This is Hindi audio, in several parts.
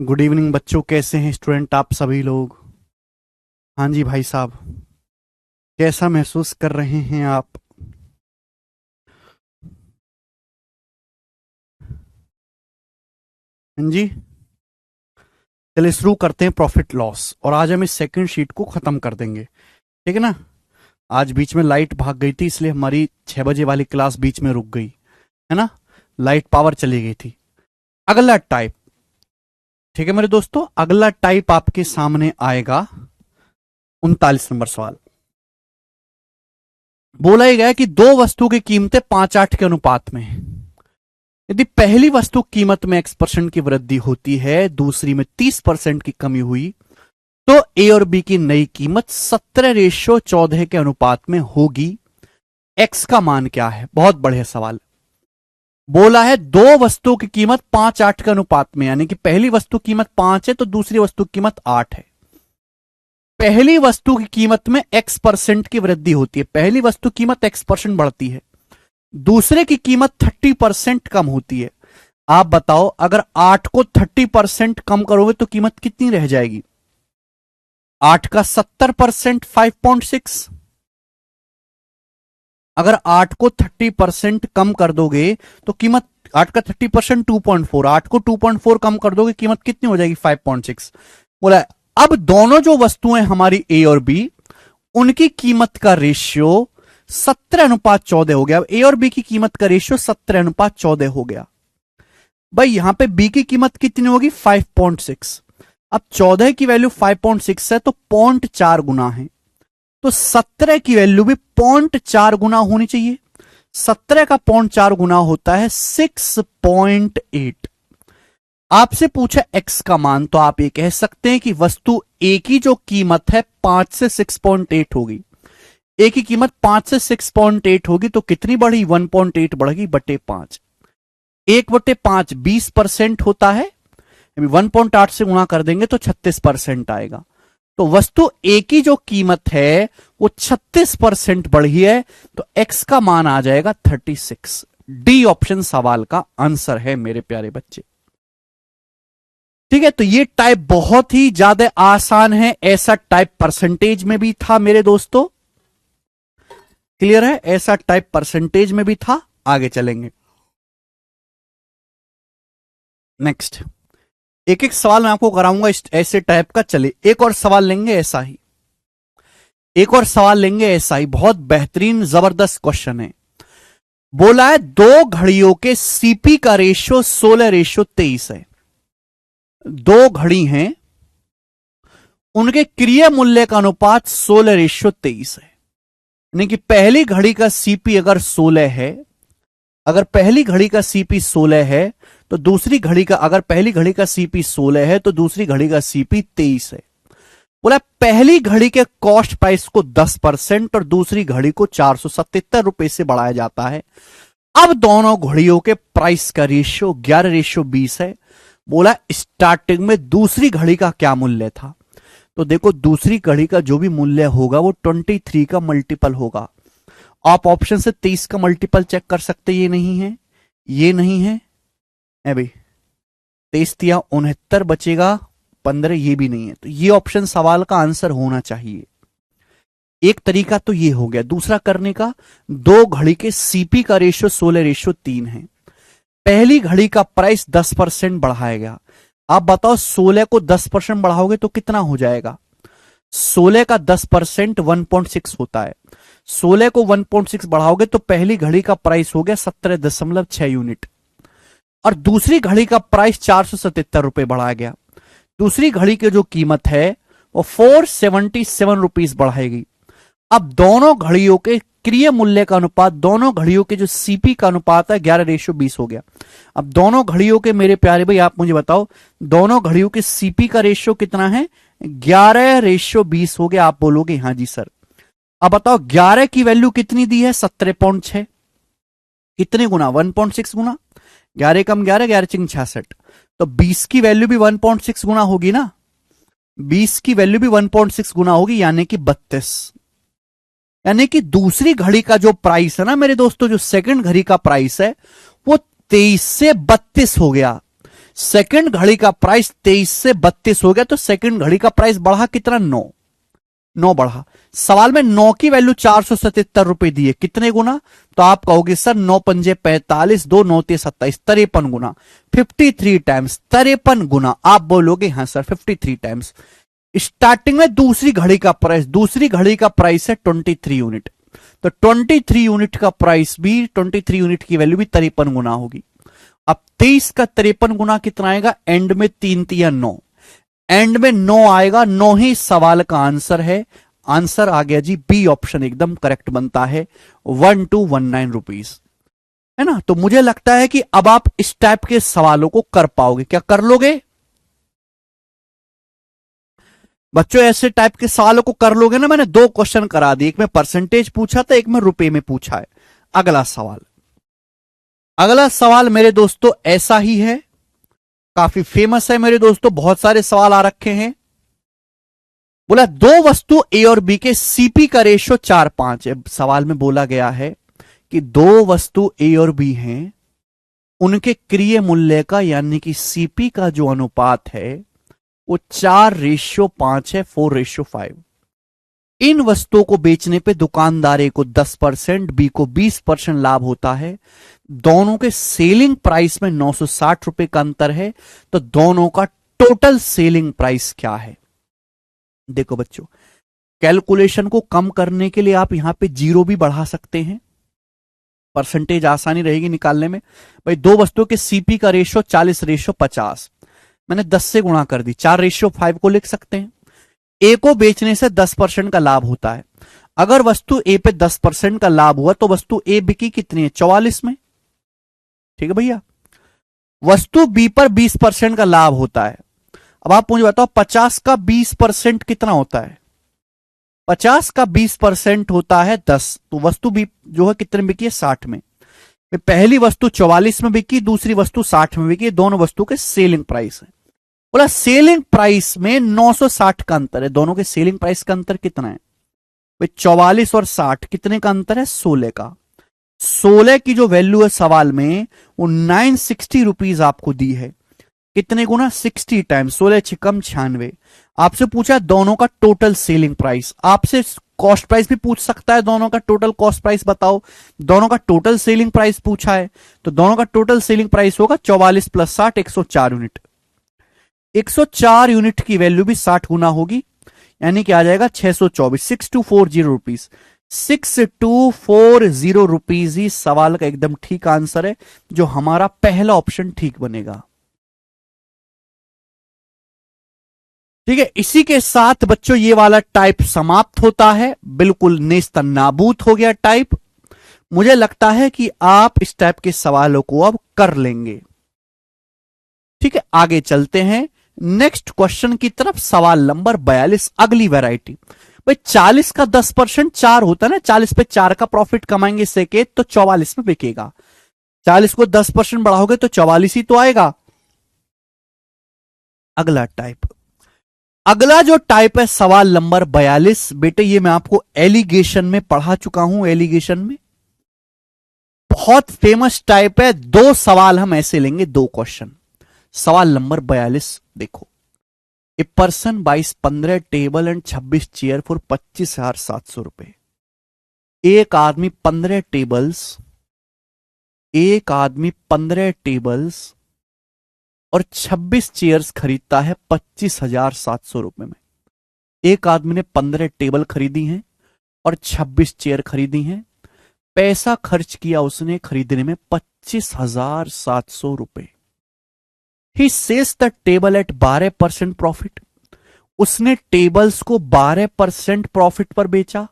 गुड इवनिंग बच्चों, कैसे हैं स्टूडेंट आप सभी लोग। हाँ जी भाई साहब, कैसा महसूस कर रहे हैं आप। हाँ जी, चलिए शुरू करते हैं प्रॉफिट लॉस। और आज हम इस सेकंड शीट को खत्म कर देंगे, ठीक है ना। आज बीच में लाइट भाग गई थी, इसलिए हमारी 6 बजे वाली क्लास बीच में रुक गई, है ना। लाइट पावर चली गई थी। अगला टाइप, ठीक है मेरे दोस्तों, अगला टाइप आपके सामने आएगा। 39 नंबर सवाल। बोला ही गया कि दो वस्तु की कीमतें 5-8 के अनुपात में है। यदि पहली वस्तु कीमत में X% की वृद्धि होती है, दूसरी में 30% की कमी हुई, तो ए और बी की नई कीमत 17:14 के अनुपात में होगी। एक्स का मान क्या है? बहुत बढ़िया सवाल। बोला है दो वस्तुओं की कीमत 5-8 के अनुपात में, यानी कि पहली वस्तु कीमत 5 है तो दूसरी वस्तु की कीमत 8 है। पहली वस्तु की कीमत में X% की वृद्धि होती है, पहली वस्तु कीमत X% बढ़ती है, दूसरे की कीमत 30% कम होती है। आप बताओ, अगर 8 को 30% कम करोगे तो कीमत कितनी रह जाएगी? 8 का 70% 5.6। अगर 8 को 30% कम कर दोगे तो कीमत, 8 का 30% 2.4, 8 को 2.4 कम कर दोगे कीमत कितनी हो जाएगी? 5.6। बोला है, अब दोनों जो वस्तुएं हमारी ए और बी, उनकी कीमत का रेशियो 17:14 हो गया। अब ए और बी की कीमत का रेशियो 17:14 हो गया। भाई यहां पे बी की कीमत कितनी होगी? 5.6। अब 14 की वैल्यू 5.6 है तो 0.4 गुना है, तो 17 की वैल्यू भी 0.4 गुना होनी चाहिए। 17 का 0.4 गुना होता है 6.8। आपसे पूछा एक्स का मान, तो आप ये कह सकते हैं कि वस्तु ए की जो कीमत है 5 से 6.8 होगी। ए की कीमत 5 से 6.8 होगी तो कितनी बढ़ी? 1.8 बढ़ेगी बटे 5। 1/5 20% होता है, 1.8 से गुणा कर देंगे तो 36% आएगा। तो वस्तु ए की जो कीमत है वो 36% बढ़ी है, तो एक्स का मान आ जाएगा 36। डी ऑप्शन सवाल का आंसर है मेरे प्यारे बच्चे। ठीक है, तो ये टाइप बहुत ही ज्यादा आसान है। ऐसा टाइप परसेंटेज में भी था मेरे दोस्तों, क्लियर है? ऐसा टाइप परसेंटेज में भी था। आगे चलेंगे, नेक्स्ट। एक एक सवाल मैं आपको कराऊंगा ऐसे टाइप का। चले एक और सवाल लेंगे ऐसा ही, एक और सवाल लेंगे ऐसा ही। बहुत बेहतरीन जबरदस्त क्वेश्चन है। बोला है दो घड़ियों के सीपी का रेशियो 16:23 है। दो घड़ी हैं, उनके क्रिया मूल्य का अनुपात 16:23 है। यानी कि पहली घड़ी का सीपी अगर 16 है, अगर पहली घड़ी का सीपी 16 है तो दूसरी घड़ी का, अगर पहली घड़ी का सीपी 16 है तो दूसरी घड़ी का सीपी 23 है। बोला पहली घड़ी के कॉस्ट प्राइस को 10% और दूसरी घड़ी को 477 रुपए से बढ़ाया जाता है। अब दोनों घड़ियों के प्राइस का रेशियो 11:20 है। बोला स्टार्टिंग में दूसरी घड़ी का क्या मूल्य था? तो देखो, दूसरी घड़ी का जो भी मूल्य होगा वो 23 का मल्टीपल होगा। आप ऑप्शन से 23 का मल्टीपल चेक कर सकते, ये नहीं है, ये नहीं है, भाई 23 या 69 बचेगा 15, ये भी नहीं है। तो ये ऑप्शन सवाल का आंसर होना चाहिए। एक तरीका तो ये हो गया। दूसरा करने का, दो घड़ी के सीपी का रेशियो 16:3 है। पहली घड़ी का प्राइस 10% बढ़ाया गया। आप बताओ 16 को 10% बढ़ाओगे तो कितना हो जाएगा? 16 का 10% 1.6 होता है। 16 को 1.6 बढ़ाओगे तो पहली घड़ी का प्राइस हो गया 17.6 यूनिट, और दूसरी घड़ी का प्राइस 477 रुपए बढ़ाया गया। दूसरी घड़ी की जो कीमत है वो 477 रुपीज बढ़ाएगी। अब दोनों घड़ियों के क्रिय मूल्य का अनुपात, दोनों घड़ियों के जो सीपी का अनुपात है 11:20 हो गया। अब दोनों घड़ियों के, मेरे प्यारे भाई आप मुझे बताओ, दोनों घड़ियों के सीपी का रेशियो कितना है? 11:20 हो गया। आप बोलोगे हाँ जी सर। अब बताओ 11 की वैल्यू कितनी दी है? 17.6। कितने गुना? 1.6 गुना। 11 कम 11, 11 चिंग 66। तो 20 की वैल्यू भी 1.6 गुना होगी ना। 20 की वैल्यू भी 1.6 गुना होगी, यानी कि 32। यानी कि दूसरी घड़ी का जो प्राइस है ना मेरे दोस्तों, जो सेकंड घड़ी का प्राइस है वो 23 से 32 हो गया। सेकंड घड़ी का प्राइस 23 से 32 हो गया, तो सेकंड घड़ी का प्राइस बढ़ा कितना? 9 बढ़ा। सवाल में 9 की वैल्यू 477 रुपए दी है, कितने गुना? तो आप कहोगे सर 9 पंजे 45, 2 9 27, 53 गुना, 53 टाइम्स, 53 गुना। आप बोलोगे हाँ सर 53 टाइम्स। स्टार्टिंग में दूसरी घड़ी का प्राइस है 23 यूनिट, तो 23 यूनिट का प्राइस भी, 23 यूनिट की वैल्यू भी 53 गुना होगी। अब 23 का 53 गुना कितना आएगा? एंड में 3 तिया 9, एंड में 9 आएगा, 9 ही सवाल का आंसर है। आंसर आ गया जी बी ऑप्शन एकदम करेक्ट बनता है, 1219 रुपीज, है ना। तो मुझे लगता है कि अब आप इस टाइप के सवालों को कर पाओगे। क्या कर लोगे बच्चों? ऐसे टाइप के सवालों को कर लोगे ना। मैंने 2 क्वेश्चन करा दिए, एक में परसेंटेज पूछा था, एक में रुपए में पूछा है। अगला सवाल मेरे दोस्तों ऐसा ही है, काफी फेमस है मेरे दोस्तों, बहुत सारे सवाल आ रखे हैं। बोला 2 वस्तु ए और बी के सीपी का रेशियो 4:5 है। सवाल में बोला गया है कि 2 वस्तु ए और बी हैं, उनके क्रिय मूल्य का यानी कि सीपी का जो अनुपात है वो 4:5 है, 4:5। इन वस्तुओं को बेचने पे दुकानदार ए को 10%, बी को 20% लाभ होता है। दोनों के सेलिंग प्राइस में 960 रुपए का अंतर है, तो दोनों का टोटल सेलिंग प्राइस क्या है? देखो बच्चों, कैलकुलेशन को कम करने के लिए आप यहां पे 0 भी बढ़ा सकते हैं, परसेंटेज आसानी रहेगी निकालने में। भाई 2 वस्तुओं के सीपी का रेशियो 40:50, मैंने 10 से गुणा कर दी, 4:5 को लिख सकते हैं। ए को बेचने से 10% का लाभ होता है। अगर वस्तु ए पे 10% का लाभ हुआ तो वस्तु ए बिकी कितनी है? 44 में, ठीक है भैया। वस्तु बी पर 20% का लाभ होता है। अब आप मुझे बताओ 50 का 20% कितना होता है? 50 का 20% होता है 10, तो वस्तु बी जो है कितने में बिकी है? 60 में। पहली वस्तु 44 में बिकी, दूसरी वस्तु 60 में बिकी, दोनों वस्तु के सेलिंग प्राइस है। बोला सेलिंग प्राइस में 960 का अंतर है, दोनों के सेलिंग प्राइस का अंतर कितना है? 44 और 60 कितने का अंतर है? 16 का। 16 की जो वैल्यू है सवाल में वो 960 रुपीज आपको दी है। कितने गुना? 60 टाइम्स, 16 छिकम 96। आपसे पूछा दोनों का टोटल सेलिंग प्राइस, आपसे कॉस्ट प्राइस भी पूछ सकता है, दोनों का टोटल कॉस्ट प्राइस बताओ। दोनों का टोटल सेलिंग प्राइस पूछा है, तो दोनों का टोटल सेलिंग प्राइस होगा 44 + 60, 104 यूनिट। 104 यूनिट की वैल्यू भी 60 गुना होगी, यानी कि आ जाएगा 624, 6240 रुपीज। 6240 रुपीज ही सवाल का एकदम ठीक आंसर है, जो हमारा पहला ऑप्शन ठीक बनेगा। ठीक है, इसी के साथ बच्चों ये वाला टाइप समाप्त होता है, बिल्कुल नेस्तन नाबूद हो गया टाइप। मुझे लगता है कि आप इस टाइप के सवालों को अब कर लेंगे। ठीक है, आगे चलते हैं नेक्स्ट क्वेश्चन की तरफ। सवाल नंबर 42, अगली वैरायटी। भाई 40 का 10% 4 होता है ना, 40 पे 4 का प्रॉफिट कमाएंगे सेकेंड, तो 44 में बिकेगा। 40 को 10% बढ़ाओगे तो 44 ही तो आएगा। अगला टाइप, अगला जो टाइप है सवाल नंबर 42। बेटे ये मैं आपको एलिगेशन में पढ़ा चुका हूं, एलिगेशन में बहुत फेमस टाइप है। 2 सवाल हम ऐसे लेंगे, 2 क्वेश्चन। सवाल नंबर 42 देखो, ए पर्सन बाइस 15 टेबल एंड 26 चेयर फॉर 25,700 रुपए। एक आदमी 15 टेबल्स और 26 चेयर्स खरीदता है 25,700 रुपए में। एक आदमी ने 15 टेबल खरीदी हैं और 26 चेयर खरीदी हैं। पैसा खर्च किया उसने खरीदने में 25,700 रुपए। ही sales the table at 12% profit. उसने टेबल्स को 12% प्रॉफिट पर बेचा।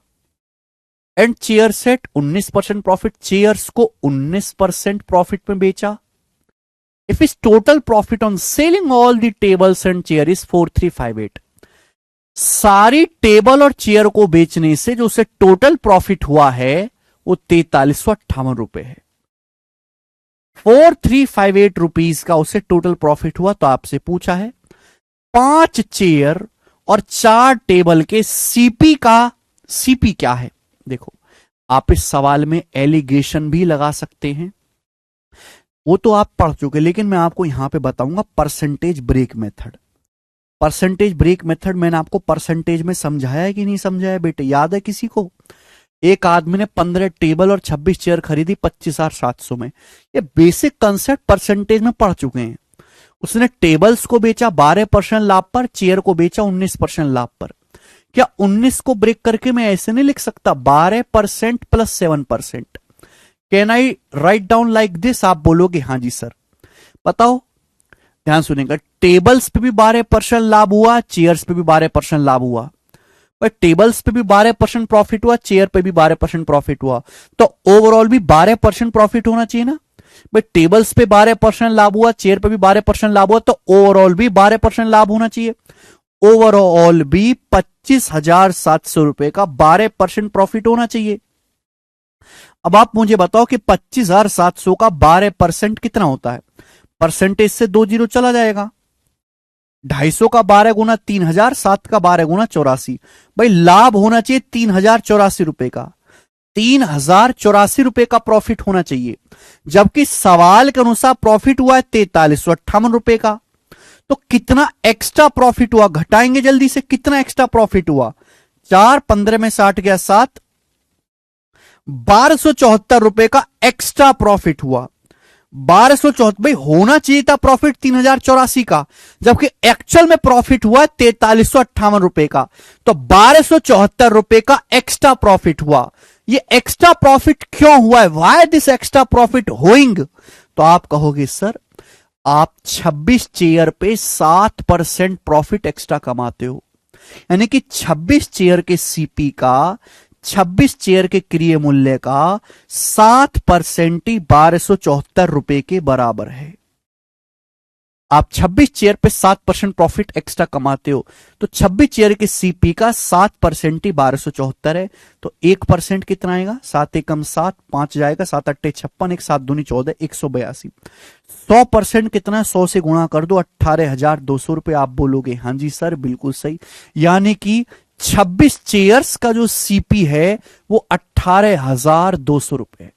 And chair set 19% profit, chairs को 19% प्रॉफिट में बेचा। If is total profit on selling all the tables and chair is 4358। सारी टेबल और चेयर को बेचने से जो उसे टोटल प्रॉफिट हुआ है वो 4358 रुपए है। 4358 रुपीज का उसे टोटल प्रॉफिट हुआ। तो आपसे पूछा है 5 चेयर और 4 टेबल के सीपी क्या है। देखो आप इस सवाल में एलिगेशन भी लगा सकते हैं। वो तो आप पढ़ चुके, लेकिन मैं आपको यहां पे बताऊंगा percentage break method. Percentage break method मैंने आपको परसेंटेज में समझाया है कि नहीं समझाया बेटे, याद है किसी को? एक आदमी ने 15 टेबल और 26 चेयर खरीदी 25,700 में। ये बेसिक कंसेप्ट परसेंटेज में पढ़ चुके हैं। उसने टेबल्स को बेचा 12% लाभ पर, चेयर को बेचा 19% लाभ पर। क्या 19 को ब्रेक करके मैं ऐसे नहीं लिख सकता 12% plus 7%? Can I write down like this? आप बोलोगे हाँ जी सर। बताओ, ध्यान सुनेगा। टेबल्स पे भी 12% लाभ हुआ, चेयर्स पे भी 12% लाभ हुआ। भाई टेबल्स पे भी 12% प्रॉफिट हुआ, चेयर पे भी 12% प्रॉफिट हुआ, तो ओवरऑल भी 12% प्रॉफिट होना चाहिए ना। भाई टेबल्स पे 12% लाभ हुआ, चेयर पे भी 12% लाभ हुआ, तो ओवरऑल भी 12% लाभ होना चाहिए। ओवरऑल भी 25,700 रुपए का 12% प्रॉफिट होना चाहिए। अब आप मुझे बताओ कि 25,700 का 12% कितना होता है? परसेंटेज से 2 जीरो चला जाएगा। 250 का 12 गुना 3,000, 7 का 12 गुना 84। भाई लाभ होना चाहिए 3,084 रुपए का। 3,084 रुपए का प्रॉफिट होना चाहिए, जबकि सवाल के अनुसार प्रॉफिट हुआ है 4,358 रुपए का। तो कितना एक्स्ट्रा प्रॉफिट हुआ? घटाएंगे जल्दी से, कितना एक्स्ट्रा प्रॉफिट हुआ? 4 15 में 60 गया 7, 1,274 रुपए का एक्स्ट्रा प्रॉफिट हुआ। 1,274। भाई होना चाहिए था प्रॉफिट 3,084 का, जबकि एक्चुअल में प्रॉफिट हुआ 4,358 रुपए का। तो 1,274 रुपए का एक्स्ट्रा प्रॉफिट हुआ। ये एक्स्ट्रा प्रॉफिट क्यों हुआ है? Why this extra profit hoeing? तो आप कहोगे सर आप 26 चेयर पे 7% प्रॉफिट एक्स्ट्रा कमाते हो, यानी कि 26 चेयर के सीपी का, 26 चेयर के क्रिय मूल्य का 7% ही 1,274 रुपए के बराबर है। आप 26 चेयर पे 7% प्रॉफिट एक्स्ट्रा कमाते हो, तो 26 चेयर के सीपी का 7% ही 1,274 है। तो 1% कितना आएगा? 7 एकम 7, 5 जाएगा, 7 अट्ठे 56, 1 7 दूनी 14, 182। 100% कितना? 100 से गुणा कर दो, 18,200 रुपए। आप बोलोगे हाँ जी सर बिल्कुल सही। यानी कि 26 चेयर्स का जो सीपी है वो 18,200 रुपए।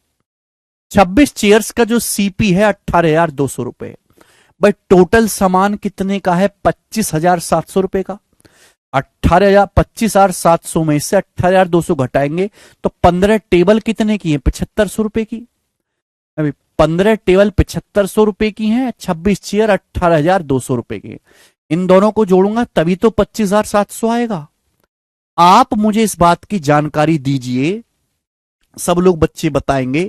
26 चेयर्स का जो सीपी है 18,200 रुपए। भाई टोटल सामान कितने का है? 25,700 रुपए का। 25,700 में से 18,200 घटाएंगे तो 15 टेबल कितने की है? 7,500 रुपए की। अभी 15 टेबल 7,500 रुपए की हैं, 26 चेयर 18,200 रुपए की। इन दोनों को जोड़ूंगा तभी तो 25,700 आएगा। आप मुझे इस बात की जानकारी दीजिए, सब लोग बच्चे बताएंगे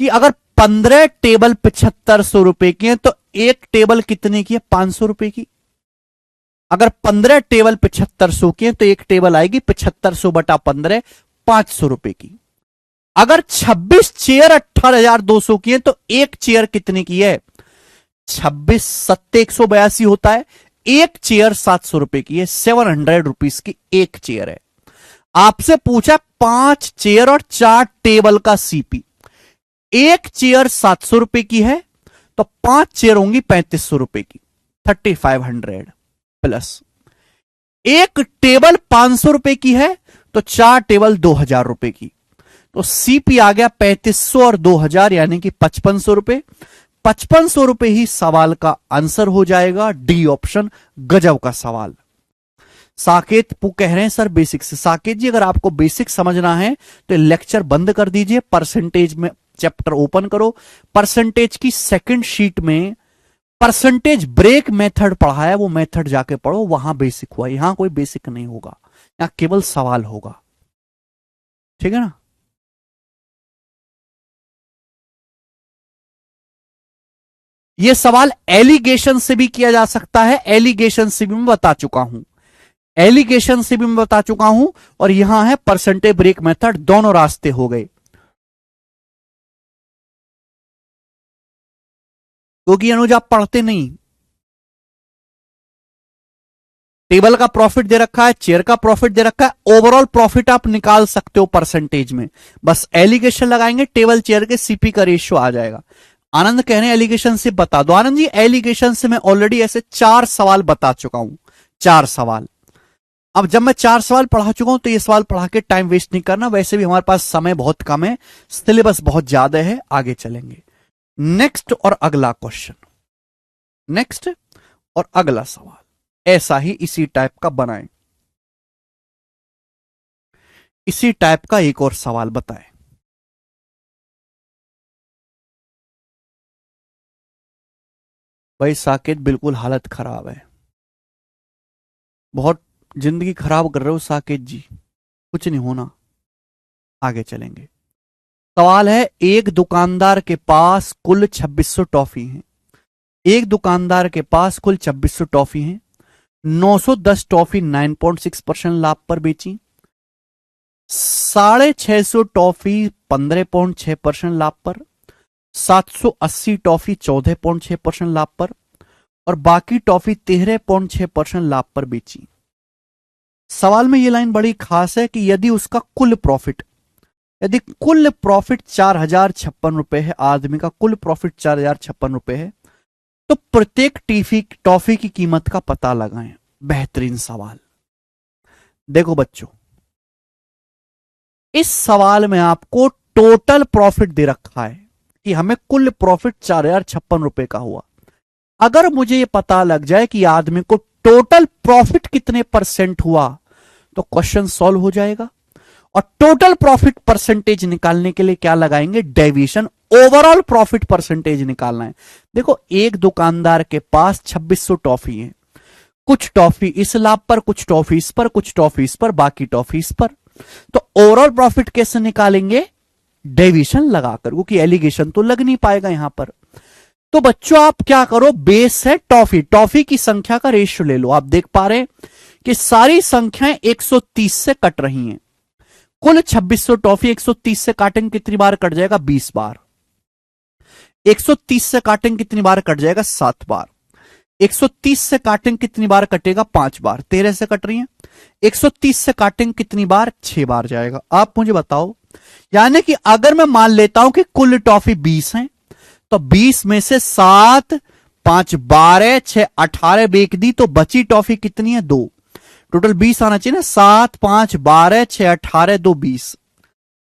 कि अगर 15 टेबल 7,500 रुपए की है तो एक टेबल कितने की है? 500 रुपए की। अगर 15 टेबल 7,500 की है तो एक टेबल आएगी 7,500 बटा 15, 500 रुपए की। अगर 26 चेयर 18,200 की है तो एक चेयर कितने की है? 26 सत्ते 182 होता है। एक चेयर 700 रुपए की है, 700 रुपीज की एक चेयर है। आपसे पूछा 5 चेयर और 4 टेबल का सीपी। एक चेयर 700 रुपए की है तो 5 चेयर होंगी 3,500 रुपए की, 3,500 प्लस। एक टेबल 500 रुपए की है तो 4 टेबल 2,000 रुपए की। तो सीपी आ गया 3,500 और 2,000 यानी कि 5,500 रुपए। 5,500 रुपए ही सवाल का आंसर हो जाएगा। डी ऑप्शन गजब का सवाल। साकेत पू कह रहे हैं सर बेसिक से। साकेत जी अगर आपको बेसिक समझना है तो लेक्चर बंद कर दीजिए, परसेंटेज में चैप्टर ओपन करो। परसेंटेज की सेकंड शीट में परसेंटेज ब्रेक मेथड पढ़ा है, वो मेथड जाके पढ़ो, वहां बेसिक हुआ। यहां कोई बेसिक नहीं होगा, यहां केवल सवाल होगा। ठीक है ना? यह सवाल एलिगेशन से भी किया जा सकता है, एलिगेशन से भी मैं बता चुका हूं, एलिगेशन से भी मैं बता चुका हूं। और यहां है परसेंटेज ब्रेक मेथड, दोनों रास्ते हो गए। क्योंकि अनुज आप पढ़ते नहीं। टेबल का प्रॉफिट दे रखा है, चेयर का प्रॉफिट दे रखा है, ओवरऑल प्रॉफिट आप निकाल सकते हो परसेंटेज में। बस एलिगेशन लगाएंगे, टेबल चेयर के सीपी का रेशियो आ जाएगा। आनंद कह रहे हैं एलिगेशन से बता दो। आनंद जी एलिगेशन से मैं ऑलरेडी ऐसे 4 सवाल बता चुका हूं, 4 सवाल। अब जब मैं 4 सवाल पढ़ा चुका हूं तो ये सवाल पढ़ा के टाइम वेस्ट नहीं करना। वैसे भी हमारे पास समय बहुत कम है, सिलेबस बहुत ज्यादा है, आगे चलेंगे। नेक्स्ट और अगला क्वेश्चन, नेक्स्ट और अगला सवाल ऐसा ही इसी टाइप का बनाएं। इसी टाइप का एक और सवाल बताएं। भाई साकेत बिल्कुल हालत खराब है, बहुत जिंदगी खराब कर रहे हो साकेत जी, कुछ नहीं होना, आगे चलेंगे। सवाल है, एक दुकानदार के पास कुल 2600 टॉफी हैं। एक दुकानदार के पास कुल 2600 टॉफी हैं। 910 टॉफी 9.6% लाभ पर बेची, 650 टॉफी 15.6% लाभ पर, 780 टॉफी 14.6% लाभ पर और बाकी टॉफी 13.6% लाभ पर बेची। सवाल में यह लाइन बड़ी खास है कि यदि उसका कुल प्रॉफिट, यदि कुल प्रॉफिट 4056 रुपए है, आदमी का कुल प्रॉफिट 4056 रुपए है, तो प्रत्येक टॉफी की कीमत का पता लगाएं। बेहतरीन सवाल। देखो बच्चों, इस सवाल में आपको टोटल प्रॉफिट दे रखा है कि हमें कुल प्रॉफिट 4056 रुपए का हुआ। अगर मुझे यह पता लग जाए कि आदमी को टोटल प्रॉफिट कितने परसेंट हुआ तो क्वेश्चन सॉल्व हो जाएगा। और टोटल प्रॉफिट परसेंटेज निकालने के लिए क्या लगाएंगे? डेविएशन। ओवरऑल प्रॉफिट परसेंटेज निकालना है। देखो, एक दुकानदार के पास 2600 टॉफी है, कुछ टॉफी इस लाभ पर, कुछ टॉफी इस पर, कुछ टॉफी इस पर, बाकी टॉफी इस पर। तो ओवरऑल प्रॉफिट कैसे निकालेंगे? डेविएशन लगाकर, क्योंकि एलिगेशन तो लग नहीं पाएगा यहां पर। तो बच्चों आप क्या करो, बेस है टॉफी, टॉफी की संख्या का रेशियो ले लो। आप देख पा रहे हैं कि सारी संख्याएं 130 से कट रही हैं। कुल 2600 टॉफी 130 से काटेंगे कितनी बार कट जाएगा? 20 बार। 130 से काटेंगे कितनी बार कट जाएगा? 7 बार। 130 से काटेंगे कितनी बार कटेगा? 5 बार। 13 से कट रही है। 130 से काटेंगे कितनी बार? 6 बार जाएगा। आप मुझे बताओ, यानी कि अगर मैं मान लेता हूं कि कुल टॉफी 20 है, तो 20 में से 7, 5 12, 6 18 बेच दी, तो बची टॉफी कितनी है? 2। टोटल 20 आना चाहिए ना। 7, 5 12, 6 18, 2 20।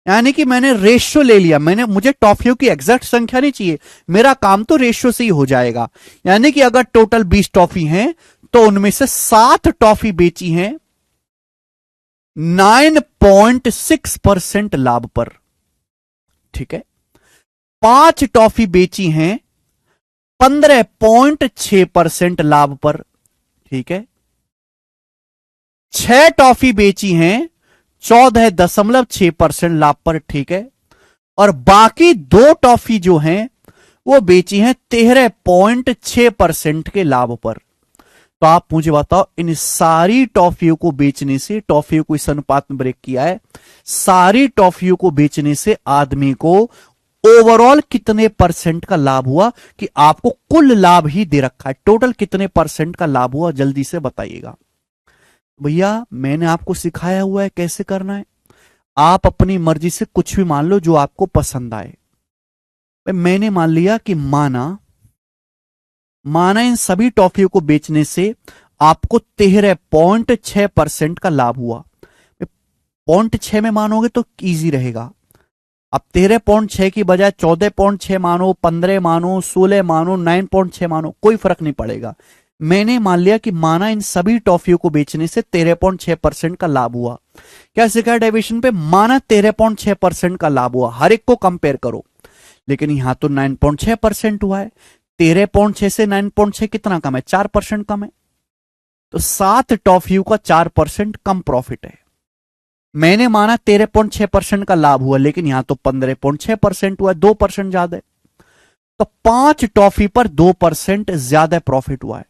यानी कि मैंने रेशियो ले लिया। मुझे टॉफियों की एग्जैक्ट संख्या नहीं चाहिए, मेरा काम तो रेशियो से ही हो जाएगा। यानी कि अगर टोटल 20 टॉफी हैं तो उनमें से 7 टॉफी बेची हैं 9.6% लाभ पर, ठीक है। 5 टॉफी बेची हैं 15.6% लाभ पर, ठीक है। 6 टॉफी बेची हैं 14.6% लाभ पर, ठीक है। और बाकी 2 टॉफी जो हैं वो बेची हैं 13.6% के लाभ पर। तो आप मुझे बताओ, इन सारी टॉफियों को बेचने से, टॉफियों को इस अनुपात में ब्रेक किया है, सारी टॉफियों को बेचने से आदमी को ओवरऑल कितने परसेंट का लाभ हुआ? कि आपको कुल लाभ ही दे रखा है, टोटल कितने परसेंट का लाभ हुआ जल्दी से बताइएगा। भैया मैंने आपको सिखाया हुआ है कैसे करना है, आप अपनी मर्जी से कुछ भी मान लो जो आपको पसंद आए। मैंने मान लिया कि माना इन सभी टॉफियों को बेचने से आपको 13.6% का लाभ हुआ। 0.6 में मानोगे तो इजी रहेगा। अब 13.6 की बजाय 14.6 मानो, 15 मानो, 16 मानो, 9.6 मानो, कोई फर्क नहीं पड़ेगा। मैंने मान लिया कि माना इन सभी टॉफियों को बेचने से 13.6% का लाभ हुआ। क्या सिखाया डेविएशन पे? माना 13.6% का लाभ हुआ, हर एक को कंपेयर करो। लेकिन यहां तो 9.6% हुआ है। 13.6 से 9.6 कितना कम है? 4% कम है। तो 7 टॉफियों का 4% कम प्रॉफिट है। मैंने माना 13.6% का लाभ हुआ, लेकिन यहां तो 15.6% हुआ, 2% ज्यादा है। तो 5 टॉफी पर 2% ज्यादा प्रॉफिट हुआ है।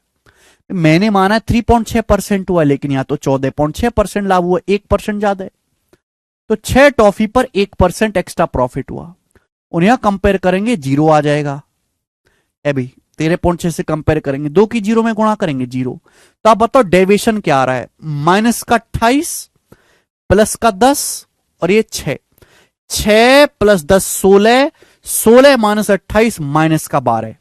मैंने माना 3.6% हुआ, लेकिन यहां तो 14.6% लाभ हुआ, 1% ज्यादा है। तो 6 टॉफी पर 1% एक्स्ट्रा प्रॉफिट हुआ। उन्हें कंपेयर करेंगे, 0 आ जाएगा। भाई 13.6 से कंपेयर करेंगे, 2 की 0 में गुणा करेंगे, 0। तो आप बताओ डेविएशन क्या आ रहा है? माइनस का 28, प्लस का 10 और ये 6। 6 प्लस 10 16, 16 माइनस 28 माइनस का 12।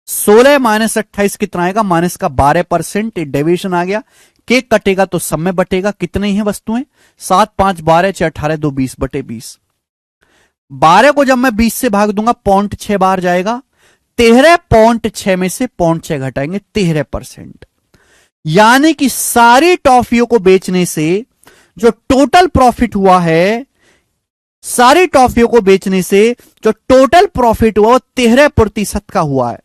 16 माइनस 28 कितना आएगा? माइनस का 12%। डेविएशन आ गया। केक कटेगा तो सब में बटेगा। कितने ही हैं वस्तुएं? 7, 5 12, 6 18, 2 20 बटे 20। 12 को जब मैं 20 से भाग दूंगा 0.6 बार जाएगा, 13.6 में से 0.6 घटाएंगे 13%। यानी कि सारी टॉफियों को बेचने से जो टोटल प्रॉफिट हुआ है, सारी टॉफियों को बेचने से जो टोटल प्रॉफिट हुआ वो 13% का हुआ है।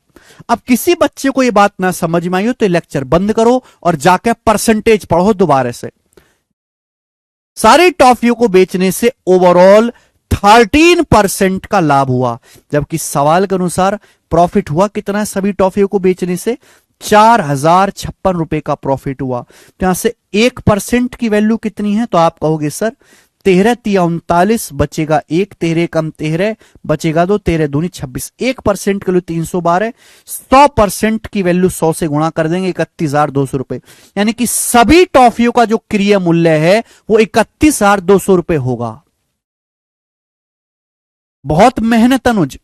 अब किसी बच्चे को यह बात ना समझ में आई हो तो लेक्चर बंद करो और जाकर परसेंटेज पढ़ो दोबारा से। सारी टॉफियों को बेचने से ओवरऑल 13% का लाभ हुआ, जबकि सवाल के अनुसार प्रॉफिट हुआ कितना है सभी टॉफियों को बेचने से, 4056 रुपए का प्रॉफिट हुआ। तो यहां से 1% की वैल्यू कितनी है, तो आप कहोगे सर 13×3 = 39, बचेगा 1, 13 कम 13 बचेगा 2, 13 दूनी 26। 1% के लिए 312 है, 100% की वैल्यू 100 से गुणा कर देंगे 31,200 रुपए। यानी कि सभी टॉफियों का जो क्रिय मूल्य है वो 31,200 रुपए होगा। बहुत मेहनत अनुज।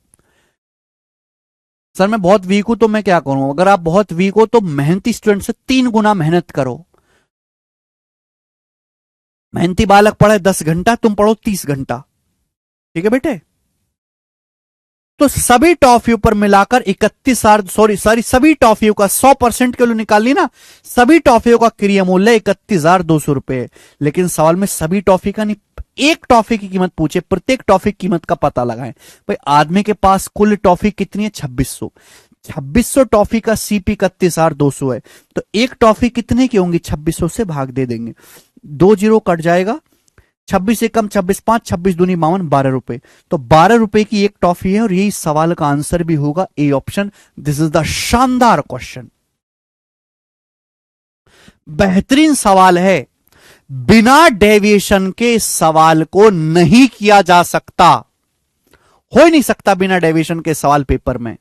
सर मैं बहुत वीक हूं तो मैं क्या करूं, अगर आप बहुत वीक हो तो मेहनती स्टूडेंट से 3 गुना मेहनत करो। मेहनती बालक पढ़े 10 घंटा, तुम पढ़ो 30 घंटा। ठीक है बेटे। तो सभी टॉफियों पर मिलाकर 31,000, सॉरी सभी टॉफियों का 100% के लिए निकाल ली ना, सभी टॉफियों का क्रिय मूल्य 31,200 रुपए। लेकिन सवाल में सभी टॉफी का नहीं, एक टॉफी की कीमत पूछे, प्रत्येक टॉफी की कीमत का पता लगाएं। भाई आदमी के पास कुल टॉफी कितनी है, 2600। 2600 टॉफी का सीपी 31,200 है, तो एक टॉफी कितने की होंगी, 2600 से भाग दे देंगे, 2 जीरो कट जाएगा, 26 से कम 26 5, 26 दूनी 52, 12 रुपए। तो 12 रुपए की एक टॉफी है और यही सवाल का आंसर भी होगा, A option. This is the शानदार क्वेश्चन, बेहतरीन सवाल है। बिना डेविएशन के सवाल को नहीं किया जा सकता, हो ही नहीं सकता बिना डेविएशन के सवाल पेपर में।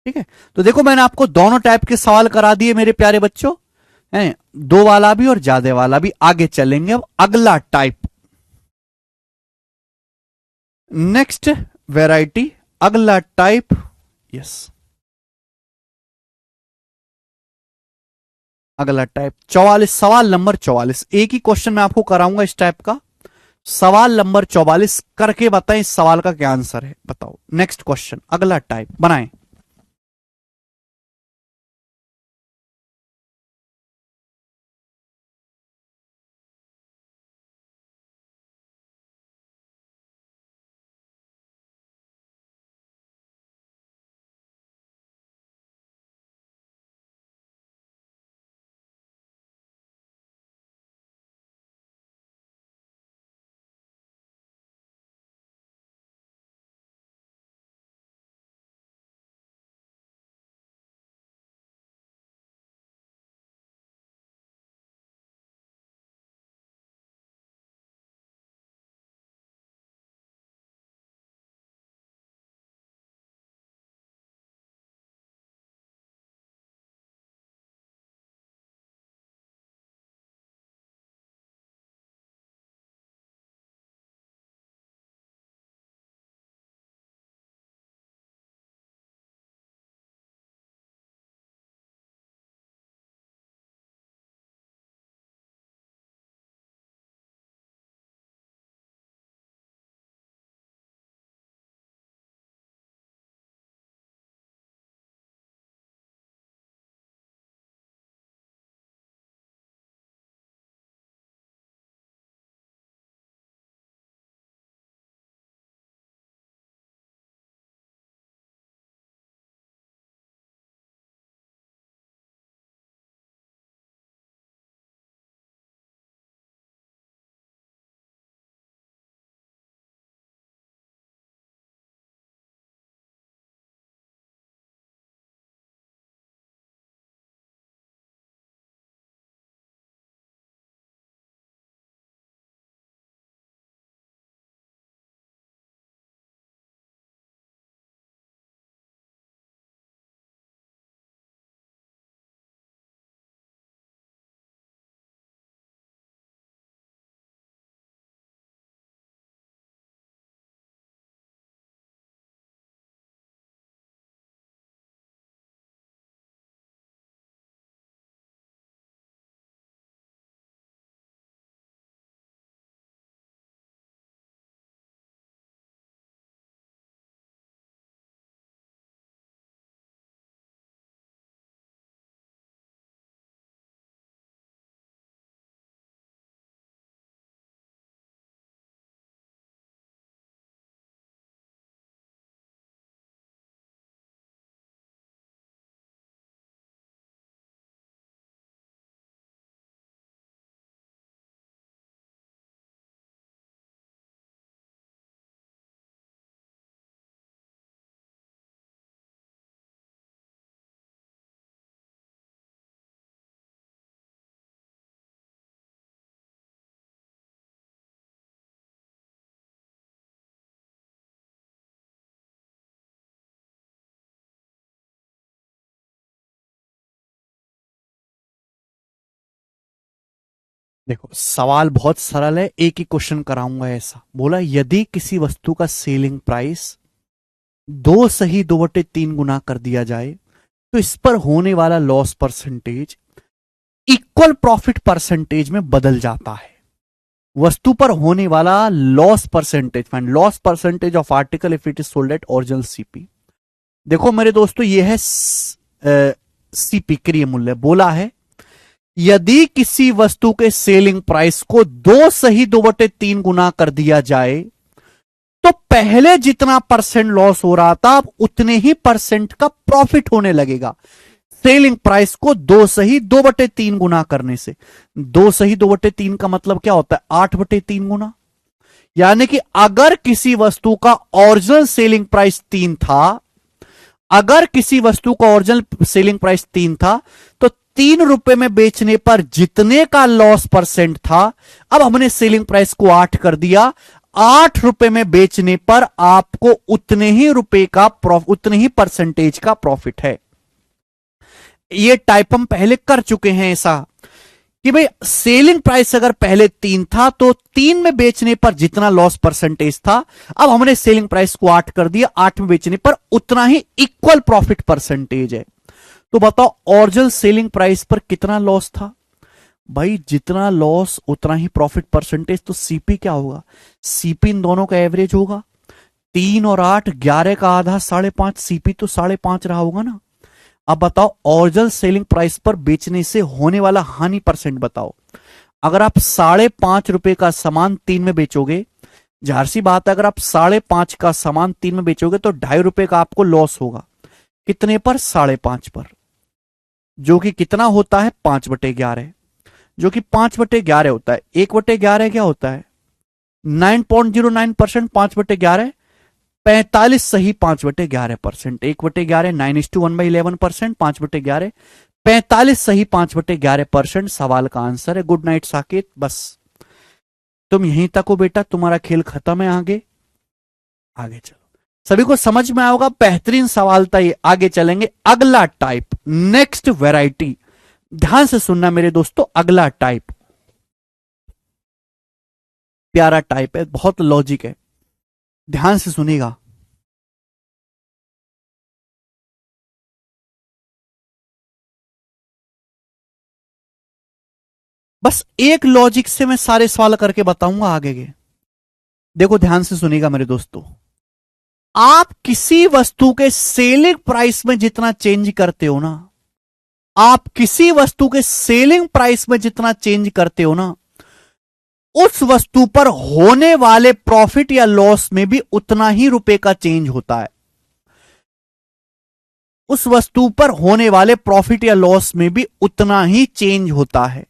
ठीक है, तो देखो मैंने आपको दोनों टाइप के सवाल करा दिए मेरे प्यारे बच्चों, हैं, दो वाला भी और ज्यादा वाला भी। आगे चलेंगे अब अगला टाइप, नेक्स्ट वेराइटी, अगला टाइप। यस, अगला टाइप 44, सवाल नंबर 44। एक ही क्वेश्चन मैं आपको कराऊंगा इस टाइप का। सवाल नंबर 44 करके बताएं इस सवाल का क्या आंसर है, बताओ। नेक्स्ट क्वेश्चन, अगला टाइप बनाएं। देखो सवाल बहुत सरल है, एक ही क्वेश्चन कराऊंगा ऐसा। बोला यदि किसी वस्तु का सेलिंग प्राइस 2 सही 2/3 गुना कर दिया जाए तो इस पर होने वाला loss percentage equal profit percentage में बदल जाता है। वस्तु पर होने वाला loss percentage, find loss percentage of article if it is sold at original CP. देखो मेरे दोस्तों ये है सीपी क्रिय मूल्य। बोला है यदि किसी वस्तु के सेलिंग प्राइस को 2 सही 2/3 गुना कर दिया जाए तो पहले जितना परसेंट लॉस हो रहा था अब उतने ही परसेंट का प्रॉफिट होने लगेगा। सेलिंग प्राइस को 2 सही 2/3 गुना करने से। 2 सही 2/3 का मतलब क्या होता है? 8/3 गुना। यानी कि अगर किसी वस्तु का ओरिजिनल सेलिंग प्राइस 3 था, अगर किसी वस्तु का ओरिजिनल सेलिंग प्राइस 3 था तो 3 रुपए में बेचने पर जितने का लॉस परसेंट था, अब हमने सेलिंग प्राइस को 8 कर दिया। 8 रुपए में बेचने पर आपको उतने ही रुपए का उतने ही परसेंटेज का प्रॉफिट है। ये टाइप हम पहले कर चुके हैं ऐसा कि भाई सेलिंग प्राइस अगर पहले 3 था तो 3 में बेचने पर जितना लॉस परसेंटेज था, अब हमने सेलिंग प्राइस को 8 कर दिया। 8 में बेचने पर उतना ही इक्वल प्रॉफिट परसेंटेज है। तो बताओ ओरिजिनल सेलिंग प्राइस पर कितना लॉस था? भाई जितना लॉस उतना ही प्रॉफिट परसेंटेज। तो सीपी क्या होगा? सीपी इन दोनों का एवरेज होगा। 3 और 8, 11 का आधा 5.5, सीपी तो 5.5 रहा होगा ना। अब बताओ ओरिजिनल सेलिंग प्राइस पर बेचने से होने वाला हानि परसेंट बताओ। अगर आप 5.5 रुपए का सामान 3 में बेचोगे, जाहिर सी बात है अगर आप 5.5 का सामान 3 में बेचोगे तो 2.5 रुपए का आपको लॉस होगा। कितने पर? 5.5 पर, जो कि कितना होता है? 5/11, जो कि 5/11 होता है। 1/11 क्या होता है? 9.09%। 5/11 45 सही 5/11%। 1/11 9:1/11%। 5/11 45 सही 5/11%। सवाल का आंसर है। Good night Saket. बस तुम यहीं तक हो बेटा, तुम्हारा खेल खत्म है। आगे आगे चलो। सभी को समझ में आओगा? बेहतरीन सवाल था ये। आगे चलेंगे। अगला टाइप, नेक्स्ट वैरायटी। ध्यान से सुनना मेरे दोस्तों। अगला टाइप प्यारा टाइप है, बहुत लॉजिक है, ध्यान से सुनिएगा। बस एक लॉजिक से मैं सारे सवाल करके बताऊंगा आगे के। देखो ध्यान से सुनिएगा मेरे दोस्तों। आप किसी वस्तु के सेलिंग प्राइस में जितना चेंज करते हो ना, आप किसी वस्तु के सेलिंग प्राइस में जितना चेंज करते हो ना, उस वस्तु पर होने वाले प्रॉफिट या लॉस में भी उतना ही रुपए का चेंज होता है। उस वस्तु पर होने वाले प्रॉफिट या लॉस में भी उतना ही चेंज होता है।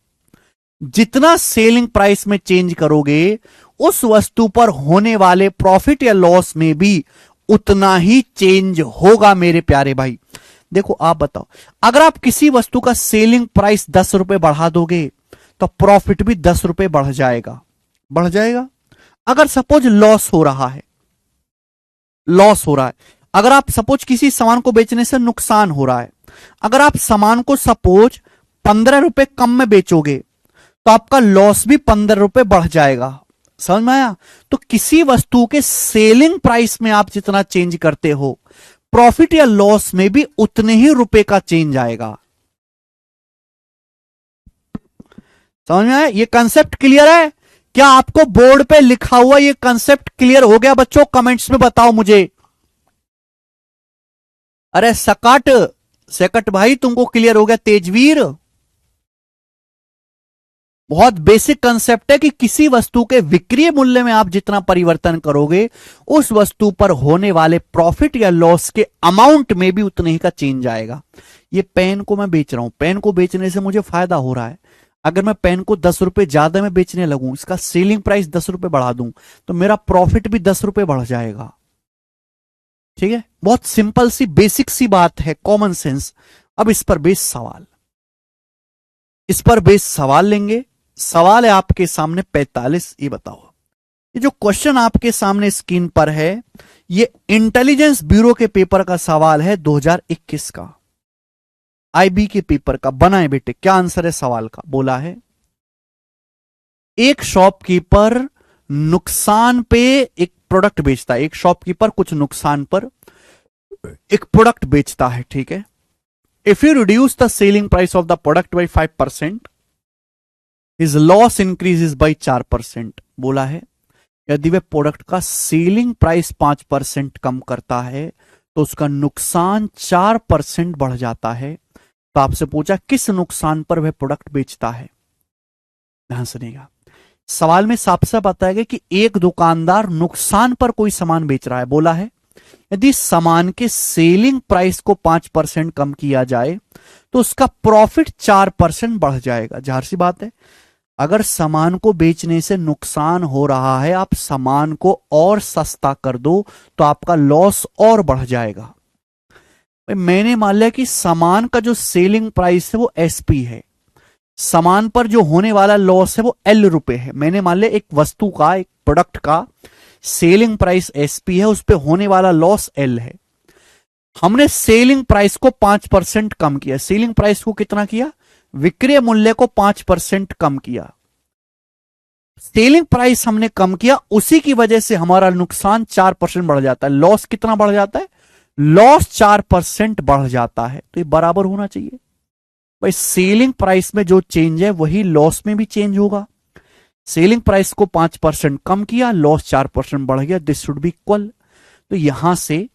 जितना सेलिंग प्राइस में चेंज करोगे, उस वस्तु पर होने वाले प्रॉफिट या लॉस में भी उतना ही चेंज होगा मेरे प्यारे भाई। देखो आप बताओ, अगर आप किसी वस्तु का सेलिंग प्राइस 10 रुपए बढ़ा दोगे तो प्रॉफिट भी 10 रुपए बढ़ जाएगा। बढ़ जाएगा। अगर सपोज लॉस हो रहा है, लॉस हो रहा है, अगर आप सपोज किसी सामान को बेचने से नुकसान हो रहा है, अगर आप सामान को सपोज 15 रुपए कम में बेचोगे तो आपका लॉस भी 15 रुपए बढ़ जाएगा। समझ में आया? तो किसी वस्तु के सेलिंग प्राइस में आप जितना चेंज करते हो, प्रॉफिट या लॉस में भी उतने ही रुपए का चेंज आएगा। समझ में आया? ये कंसेप्ट क्लियर है? क्या आपको बोर्ड पे लिखा हुआ ये कंसेप्ट क्लियर हो गया बच्चों? कमेंट्स में बताओ मुझे। अरे सकट सकट भाई, तुमको क्लियर हो गया? तेजवीर, बहुत बेसिक कंसेप्ट है कि किसी वस्तु के विक्रय मूल्य में आप जितना परिवर्तन करोगे, उस वस्तु पर होने वाले प्रॉफिट या लॉस के अमाउंट में भी उतने ही का चेंज आएगा। ये पेन को मैं बेच रहा हूं, पेन को बेचने से मुझे फायदा हो रहा है। अगर मैं पेन को 10 रुपए ज्यादा में बेचने लगूं, इसका सेलिंग प्राइस 10 रुपए बढ़ा दूं, तो मेरा प्रॉफिट भी 10 रुपए बढ़ जाएगा। ठीक है? बहुत सिंपल सी बेसिक सी बात है, कॉमन सेंस। अब इस पर बेस सवाल, इस पर बेस सवाल लेंगे। सवाल है आपके सामने 45। ये बताओ, ये जो क्वेश्चन आपके सामने स्क्रीन पर है, ये इंटेलिजेंस ब्यूरो के पेपर का सवाल है 2021 का, आईबी के पेपर का। बनाए बेटे, क्या आंसर है सवाल का? बोला है एक शॉपकीपर नुकसान पे एक प्रोडक्ट बेचता है, एक शॉपकीपर कुछ नुकसान पर एक प्रोडक्ट बेचता है, ठीक है। If you reduce the selling price of the product by 5%, his loss increases by 4%। बोला है यदि वह प्रोडक्ट का सेलिंग प्राइस 5% कम करता है तो उसका नुकसान 4% बढ़ जाता है। तो आपसे पूछा किस नुकसान पर वह प्रोडक्ट बेचता है। ध्यान सुनिएगा, सवाल में साफ साफ बताया कि एक दुकानदार नुकसान पर कोई सामान बेच रहा है। बोला है यदि सामान के सेलिंग प्राइस को 5% कम किया जाए तो उसका प्रॉफिट 4% बढ़ जाएगा। जाहिर सी बात है, अगर सामान को बेचने से नुकसान हो रहा है, आप सामान को और सस्ता कर दो तो आपका लॉस और बढ़ जाएगा। मैंने मान लिया कि सामान का जो सेलिंग प्राइस है वो एसपी है, सामान पर जो होने वाला लॉस है वो एल रुपए है। मैंने मान लिया एक वस्तु का, एक प्रोडक्ट का सेलिंग प्राइस एसपी है, उस पर होने वाला लॉस एल है। हमने सेलिंग प्राइस को 5% कम किया। सेलिंग प्राइस को कितना किया? विक्रय मूल्य को 5% कम किया। सेलिंग प्राइस हमने कम किया, उसी की वजह से हमारा नुकसान 4% बढ़ जाता है। लॉस कितना बढ़ जाता है? लॉस 4% बढ़ जाता है। तो ये बराबर होना चाहिए भाई। सेलिंग प्राइस में जो चेंज है वही लॉस में भी चेंज होगा। सेलिंग प्राइस को 5% कम किया, लॉस 4% बढ़ गया, दिस शुड बी इक्वल। तो यहां से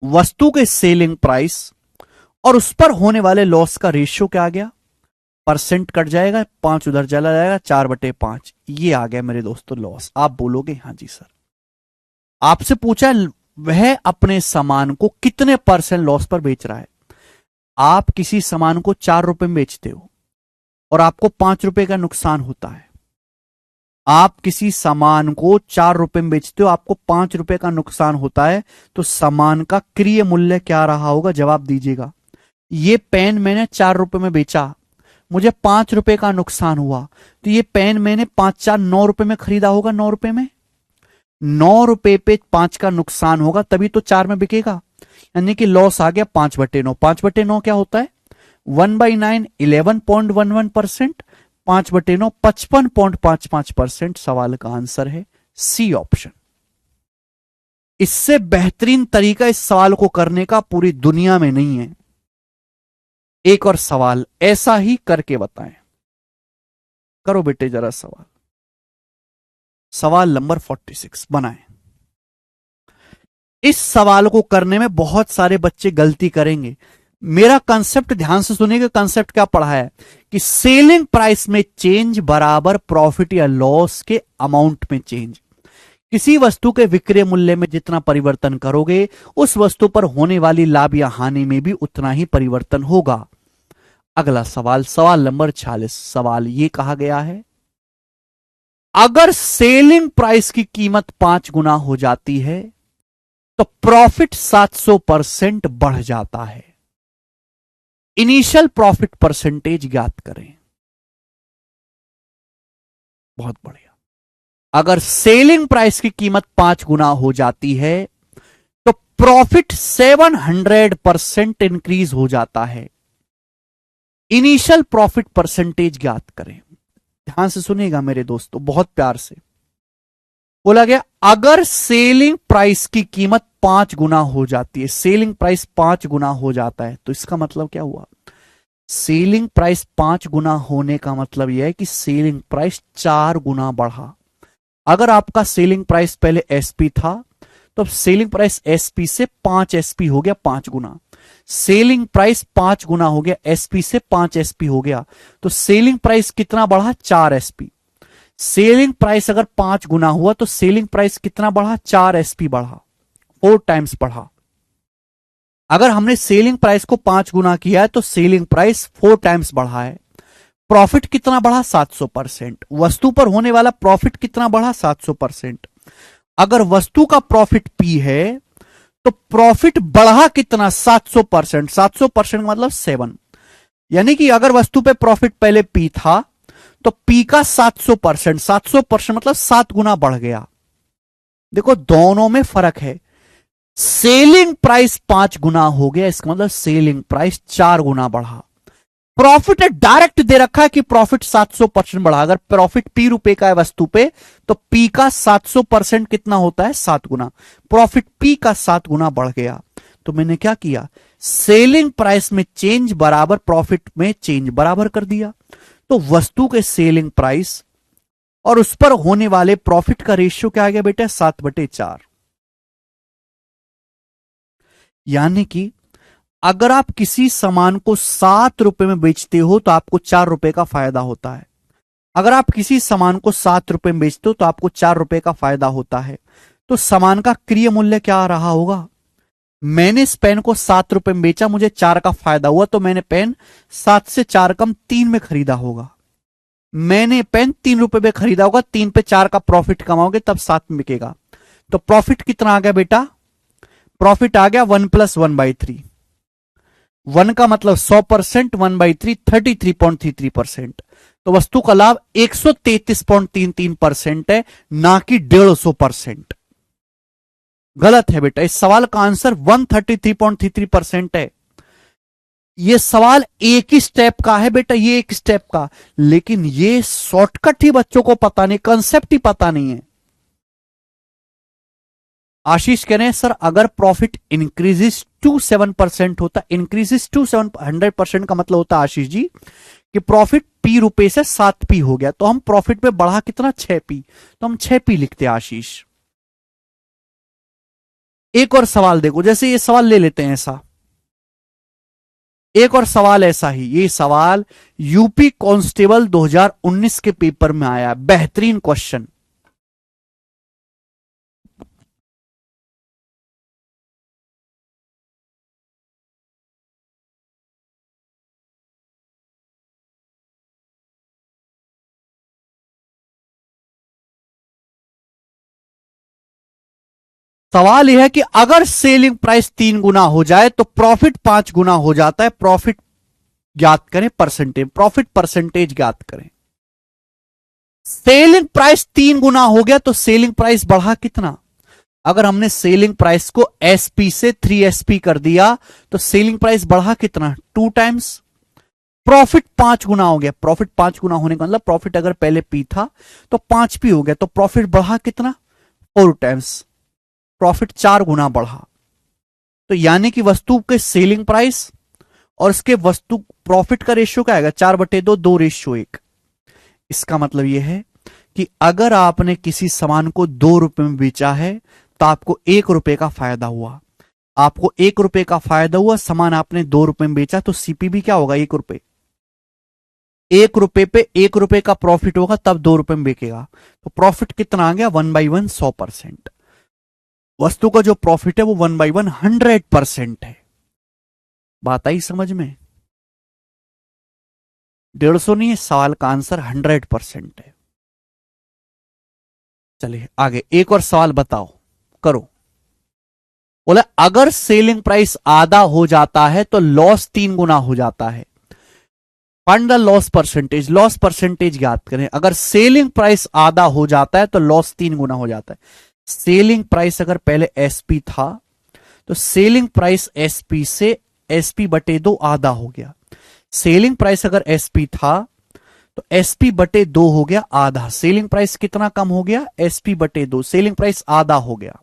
वस्तु के सेलिंग प्राइस और उस पर होने वाले लॉस का रेशियो क्या आ गया? परसेंट कट जाएगा, 5 उधर चला जाएगा, 4/5 ये आ गया मेरे दोस्तों लॉस। आप बोलोगे हाँ जी सर। आपसे पूछा वह अपने सामान को कितने % लॉस पर बेच रहा है। आप किसी सामान को 4 रुपए में बेचते हो और आपको 5 रुपए का नुकसान होता है। आप किसी सामान को 4 रुपए में बेचते हो, आपको 5 रुपए का नुकसान होता है, तो सामान का क्रय मूल्य क्या रहा होगा? जवाब दीजिएगा। ये पेन मैंने 4 रुपए में बेचा, मुझे 5 रुपए का नुकसान हुआ, तो ये पेन मैंने 5×4 9 रुपए में खरीदा होगा। 9 रुपए में 9 रुपए पे 5 का नुकसान होगा, तभी तो 4 में बिकेगा। यानी कि लॉस आ गया 5/9। 5/9 क्या होता है? 1/9 11.11%, 5/9 55.55%। सवाल का आंसर है सी ऑप्शन। इससे बेहतरीन तरीका इस सवाल को करने का पूरी दुनिया में नहीं है। एक और सवाल ऐसा ही करके बताएं। करो बेटे जरा सवाल। सवाल नंबर 46 बनाएं। इस सवाल को करने में बहुत सारे बच्चे गलती करेंगे। मेरा कंसेप्ट ध्यान से सुनिएगा। कंसेप्ट क्या पढ़ा है कि सेलिंग प्राइस में चेंज बराबर प्रॉफिट या लॉस के अमाउंट में चेंज। किसी वस्तु के विक्रय मूल्य में जितना परिवर्तन करोगे, उस वस्तु पर होने वाली लाभ या हानि में भी उतना ही परिवर्तन होगा। अगला सवाल, सवाल नंबर 46। सवाल ये कहा गया है, अगर सेलिंग प्राइस की कीमत 5 गुना हो जाती है तो प्रॉफिट 700% बढ़ जाता है। इनिशियल प्रॉफिट परसेंटेज ज्ञात करें। बहुत बढ़िया। अगर सेलिंग प्राइस की कीमत 5 गुना हो जाती है तो प्रॉफिट 700% इंक्रीज हो जाता है। इनिशियल प्रॉफिट परसेंटेज ज्ञात करें। ध्यान से सुनिएगा मेरे दोस्तों, बहुत प्यार से। बोला गया अगर सेलिंग प्राइस की कीमत 5 गुना हो जाती है, सेलिंग प्राइस 5 गुना हो जाता है, तो इसका मतलब क्या हुआ? सेलिंग प्राइस 5 गुना होने का मतलब यह है कि सेलिंग प्राइस 4 गुना बढ़ा। अगर आपका सेलिंग प्राइस पहले एसपी था तो सेलिंग प्राइस एसपी से 5 एसपी हो गया, 5 गुना। सेलिंग प्राइस 5 गुना हो गया, एसपी से 5 एसपी हो गया, तो सेलिंग प्राइस कितना बढ़ा? 4 एसपी। सेलिंग प्राइस अगर 5 गुना हुआ तो सेलिंग प्राइस कितना बढ़ा? 4 एसपी बढ़ा, 4 टाइम्स बढ़ा। अगर हमने सेलिंग प्राइस को 5 गुना किया है तो सेलिंग प्राइस 4 टाइम्स बढ़ा है। प्रॉफिट कितना बढ़ा? 700%। वस्तु पर होने वाला प्रॉफिट कितना बढ़ा? 700%। अगर वस्तु का प्रॉफिट पी है तो प्रॉफिट बढ़ा कितना? 700%। 700% मतलब 7। यानी कि अगर वस्तु पे प्रॉफिट पहले पी था तो पी का 700%, 700% मतलब 7 गुना बढ़ गया। देखो दोनों में फर्क है। सेलिंग प्राइस 5 गुना हो गया, इसका मतलब सेलिंग प्राइस 4 गुना बढ़ा। प्रॉफिट डायरेक्ट दे रखा है कि प्रॉफिट 700% बढ़ा। अगर प्रॉफिट पी रुपए का है वस्तु पे, तो पी का 700% कितना होता है? 7 गुना। प्रॉफिट पी का 7 गुना बढ़ गया, तो मैंने क्या किया? सेलिंग प्राइस में चेंज बराबर प्रॉफिट में चेंज बराबर कर दिया। तो वस्तु के सेलिंग प्राइस और उस पर होने वाले प्रॉफिट का रेशियो क्या आ गया बेटा? 7/4। यानी कि अगर आप किसी सामान को 7 रुपए में बेचते हो तो आपको 4 रुपए का फायदा होता है। अगर आप किसी सामान को 7 रुपए में बेचते हो तो आपको 4 रुपए का फायदा होता है। तो सामान का क्रय मूल्य क्या रहा होगा? मैंने इस पेन को 7 रुपए में बेचा, मुझे 4 का फायदा हुआ, तो मैंने पेन 7 से 4 कम 3 में खरीदा होगा। मैंने पेन 3 रुपए में खरीदा होगा, 3 पे 4 का प्रॉफिट कमाओगे तब 7 में बिकेगा। तो प्रॉफिट कितना आ गया बेटा? प्रॉफिट आ गया 1 + 1/3। 1 का मतलब 100%, 1/3 33.33%। तो वस्तु का लाभ 133.33% है, ना कि 150%। गलत है बेटा, इस सवाल का आंसर 133.33% है। ये सवाल एक ही स्टेप का है बेटा, ये एक स्टेप का, लेकिन ये शॉर्टकट ही बच्चों को पता नहीं, कंसेप्ट ही पता नहीं है। आशीष कह रहे हैं सर अगर प्रॉफिट इंक्रीजेस टू 7% होता, इंक्रीजेस टू 100% का मतलब होता आशीष जी कि प्रॉफिट पी रुपए से 7p हो गया, तो हम प्रॉफिट में बढ़ा कितना? 6p, तो हम 6p लिखते हैं आशीष। एक और सवाल देखो, जैसे ये सवाल ले लेते हैं ऐसा, एक और सवाल ऐसा ही, ये सवाल यूपी कांस्टेबल 2019 के पेपर में आया, बेहतरीन क्वेश्चन। सवाल यह है कि अगर सेलिंग प्राइस 3 गुना हो जाए तो प्रॉफिट 5 गुना हो जाता है। प्रॉफिट ज्ञात करें, परसेंटेज, प्रॉफिट परसेंटेज ज्ञात करें। सेलिंग प्राइस 3 गुना हो गया तो सेलिंग प्राइस बढ़ा कितना? अगर हमने सेलिंग प्राइस को एसपी से 3SP कर दिया तो सेलिंग प्राइस बढ़ा कितना? 2 टाइम्स। प्रॉफिट 5 गुना हो गया। प्रॉफिट 5 गुना होने का मतलब प्रॉफिट अगर पहले पी था तो 5p हो गया, तो प्रॉफिट बढ़ा कितना? 4 टाइम्स। प्रॉफिट 4 गुना बढ़ा। तो यानी कि वस्तु के सेलिंग प्राइस और इसके वस्तु प्रॉफिट का रेशियो क्या आएगा? 4/2, 2:1। इसका मतलब यह है कि अगर आपने किसी सामान को 2 रुपए में बेचा है तो आपको 1 रुपए का फायदा हुआ। आपको 1 रुपए का फायदा हुआ, सामान आपने 2 रुपए में बेचा, तो सीपी भी क्या होगा? 1 रुपए। 1 रुपए पे 1 रुपए का प्रॉफिट होगा तब 2 रुपए में बिकेगा। तो प्रॉफिट कितना आ गया? 1/1 100%। वस्तु का जो प्रॉफिट है वो 1/1 100% है। बात आई समझ में? 150 नहीं है, सवाल का आंसर 100% है। चलिए आगे एक और सवाल बताओ, करो। बोले अगर सेलिंग प्राइस आधा हो जाता है तो लॉस 3 गुना हो जाता है। Find the loss percentage. Loss percentage ज्ञात करें। अगर सेलिंग प्राइस आधा हो जाता है तो लॉस 3 गुना हो जाता है। सेलिंग प्राइस अगर पहले एसपी था तो सेलिंग प्राइस एसपी से SP/2 आधा हो गया। सेलिंग प्राइस अगर एसपी था तो SP/2 हो गया आधा। सेलिंग प्राइस कितना कम हो गया? SP/2। सेलिंग प्राइस आधा हो गया,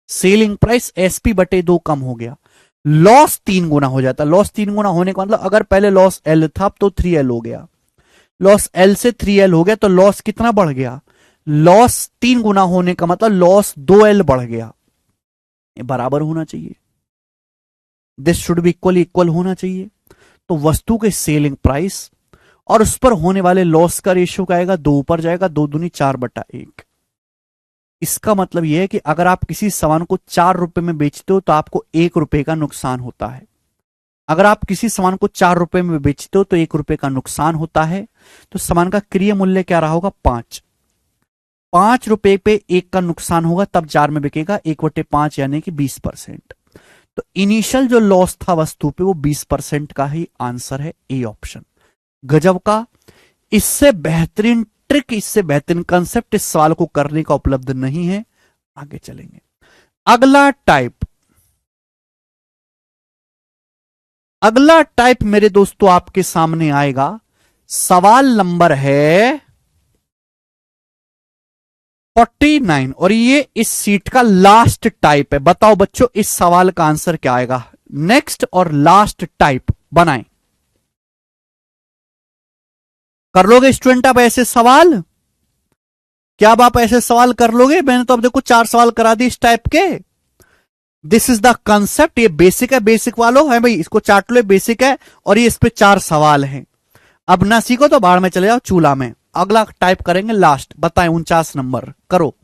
सेलिंग प्राइस SP/2 कम हो गया। लॉस 3 गुना हो जाता। लॉस 3 गुना होने का मतलब अगर पहले लॉस L था तो 3L हो गया। लॉस L से 3L हो गया तो लॉस कितना बढ़ गया? लॉस 3 गुना होने का मतलब लॉस 2L बढ़ गया। ये बराबर होना चाहिए, this should be equal, equal होना चाहिए। तो वस्तु के सेलिंग प्राइस और उस पर होने वाले लॉस का रेशियो क्या आएगा? 2 ऊपर जाएगा, 2 दूनी 4/1। इसका मतलब यह है कि अगर आप किसी सामान को 4 रुपए में बेचते हो तो आपको 1 रुपए का नुकसान होता है। अगर आप किसी सामान को 4 रुपए में बेचते हो तो 1 रुपए का नुकसान होता है। तो सामान का क्रय मूल्य क्या रहा होगा? 5। 5 रुपए पे 1 का नुकसान होगा तब 4 में बिकेगा। 1/5 यानी कि 20%। तो इनिशियल जो लॉस था वस्तु पे वो 20% का ही आंसर है, ए ऑप्शन। गजब का। इससे बेहतरीन ट्रिक, इससे बेहतरीन कंसेप्ट इस सवाल को करने का उपलब्ध नहीं है। आगे चलेंगे। अगला टाइप, अगला टाइप मेरे दोस्तों आपके सामने आएगा, सवाल नंबर है 49 और ये इस सीट का लास्ट टाइप है। बताओ बच्चों इस सवाल का आंसर क्या आएगा? नेक्स्ट और लास्ट टाइप बनाएं। कर लोगे स्टूडेंट आप ऐसे सवाल? क्या अब आप ऐसे सवाल कर लोगे? मैंने तो अब देखो 4 सवाल करा दिए इस टाइप के। This is the concept. ये बेसिक है, बेसिक वालों है भाई, इसको चाट लो, बेसिक है और ये इस पे 4 सवाल हैं। अब ना सीखो तो बाहर में चले जाओ चूल्हा में। अगला टाइप करेंगे लास्ट। बताएं 49 नंबर करो।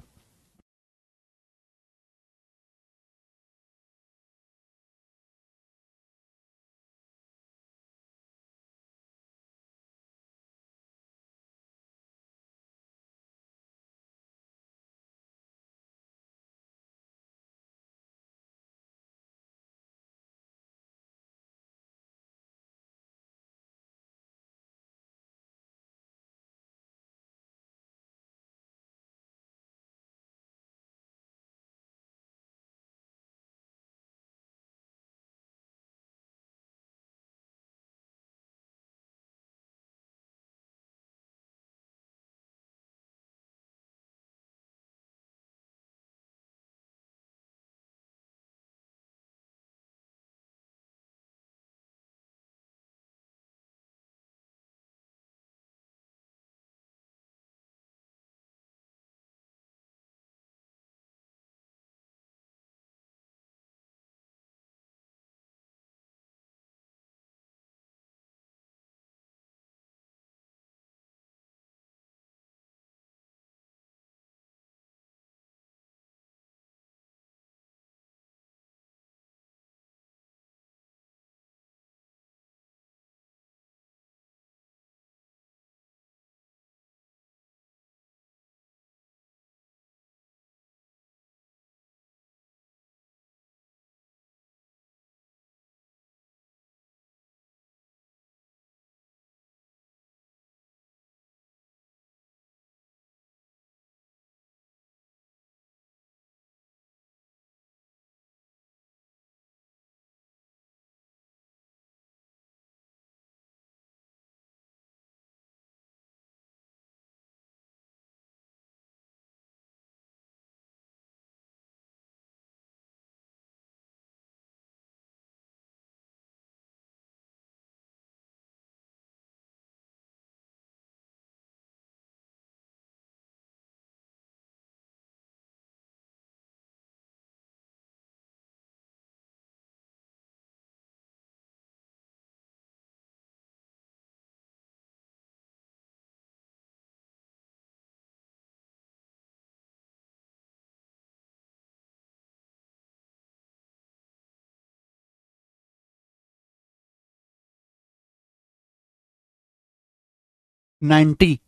नाइन्टी।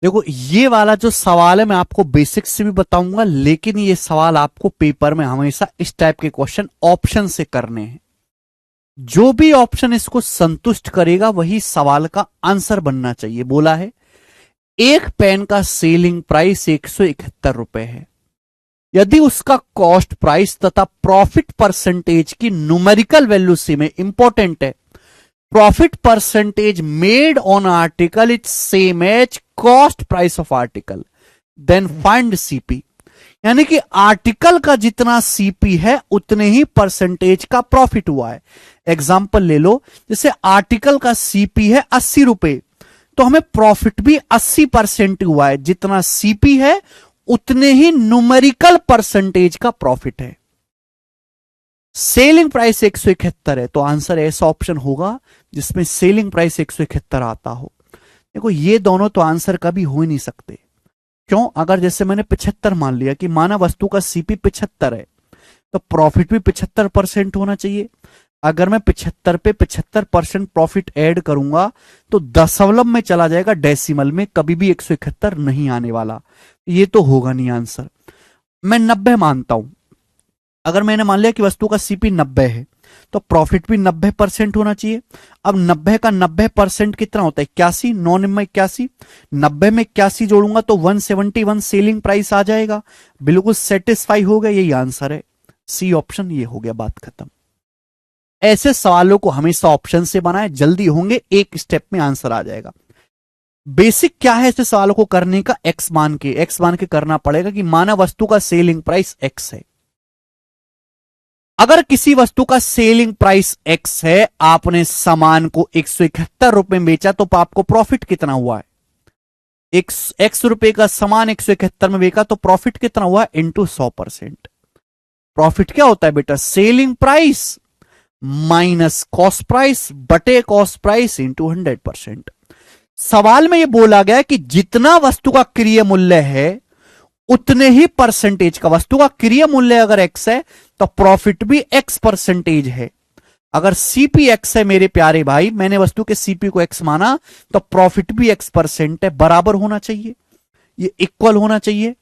देखो ये वाला जो सवाल है मैं आपको बेसिक से भी बताऊंगा, लेकिन ये सवाल आपको पेपर में हमेशा इस टाइप के क्वेश्चन ऑप्शन से करने हैं। जो भी ऑप्शन इसको संतुष्ट करेगा वही सवाल का आंसर बनना चाहिए। बोला है एक पेन का सेलिंग प्राइस 171 रुपए है। यदि उसका कॉस्ट प्राइस तथा प्रॉफिट परसेंटेज की न्यूमेरिकल वैल्यू से में इंपॉर्टेंट है, profit percentage made on article it same as cost price of article, then find CP. यानी कि आर्टिकल का जितना सीपी है उतने ही परसेंटेज का प्रॉफिट हुआ है। एग्जांपल ले लो, जैसे आर्टिकल का सीपी है 80 रुपए, तो हमें प्रॉफिट भी 80% हुआ है। जितना सीपी है उतने ही न्यूमेरिकल परसेंटेज का प्रॉफिट है। सेलिंग प्राइस 171 है, तो आंसर ऐसा ऑप्शन होगा जिसमें सेलिंग प्राइस 171 आता हो। देखो ये दोनों तो आंसर कभी हो ही नहीं सकते। क्यों? अगर जैसे मैंने 75 मान लिया कि माना वस्तु का सीपी 75 है, तो प्रॉफिट भी 75% होना चाहिए। अगर मैं 75 पे 75% प्रॉफिट ऐड करूंगा तो दशमलव में चला जाएगा, डेसिमल में कभी भी 171 नहीं आने वाला। ये तो होगा नहीं आंसर। मैं 90 मानता हूं। अगर मैंने मान लिया कि वस्तु का सीपी 90 है तो प्रॉफिट भी 90% होना चाहिए। अब 90 का 90% कितना होता है? 81। 9 में 81, 90 में 81 जोड़ूंगा तो 171 सेलिंग प्राइस आ जाएगा। बिल्कुल सेटिस्फाई हो गया, यही आंसर है। सी ऑप्शन, ये हो गया, बात खत्म। ऐसे सवालों को हमेशा ऑप्शन से बनाएं, जल्दी होंगे, एक स्टेप में आंसर आ जाएगा। बेसिक क्या है ऐसे सवालों को करने का, एक्स मान के करना पड़ेगा कि माना वस्तु का सेलिंग प्राइस एक्स है। अगर किसी वस्तु का सेलिंग प्राइस एक्स है, आपने सामान को 171 रुपए में बेचा, तो आपको प्रॉफिट कितना हुआ है? एक्स रुपए का सामान 171 में बेचा तो प्रॉफिट कितना हुआ है? इंटू 100%। प्रॉफिट क्या होता है बेटा? Selling price minus cost price बटे कॉस्ट प्राइस इंटू 100%। सवाल में यह बोला गया कि जितना वस्तु का क्रय मूल्य है उतने ही परसेंटेज का, वस्तु का क्रय मूल्य अगर एक्स है तो प्रॉफिट भी एक्स परसेंटेज है। अगर सीपी एक्स है मेरे प्यारे भाई, मैंने वस्तु के सीपी को एक्स माना, तो प्रॉफिट भी एक्स परसेंट है। बराबर होना चाहिए, ये इक्वल होना चाहिए।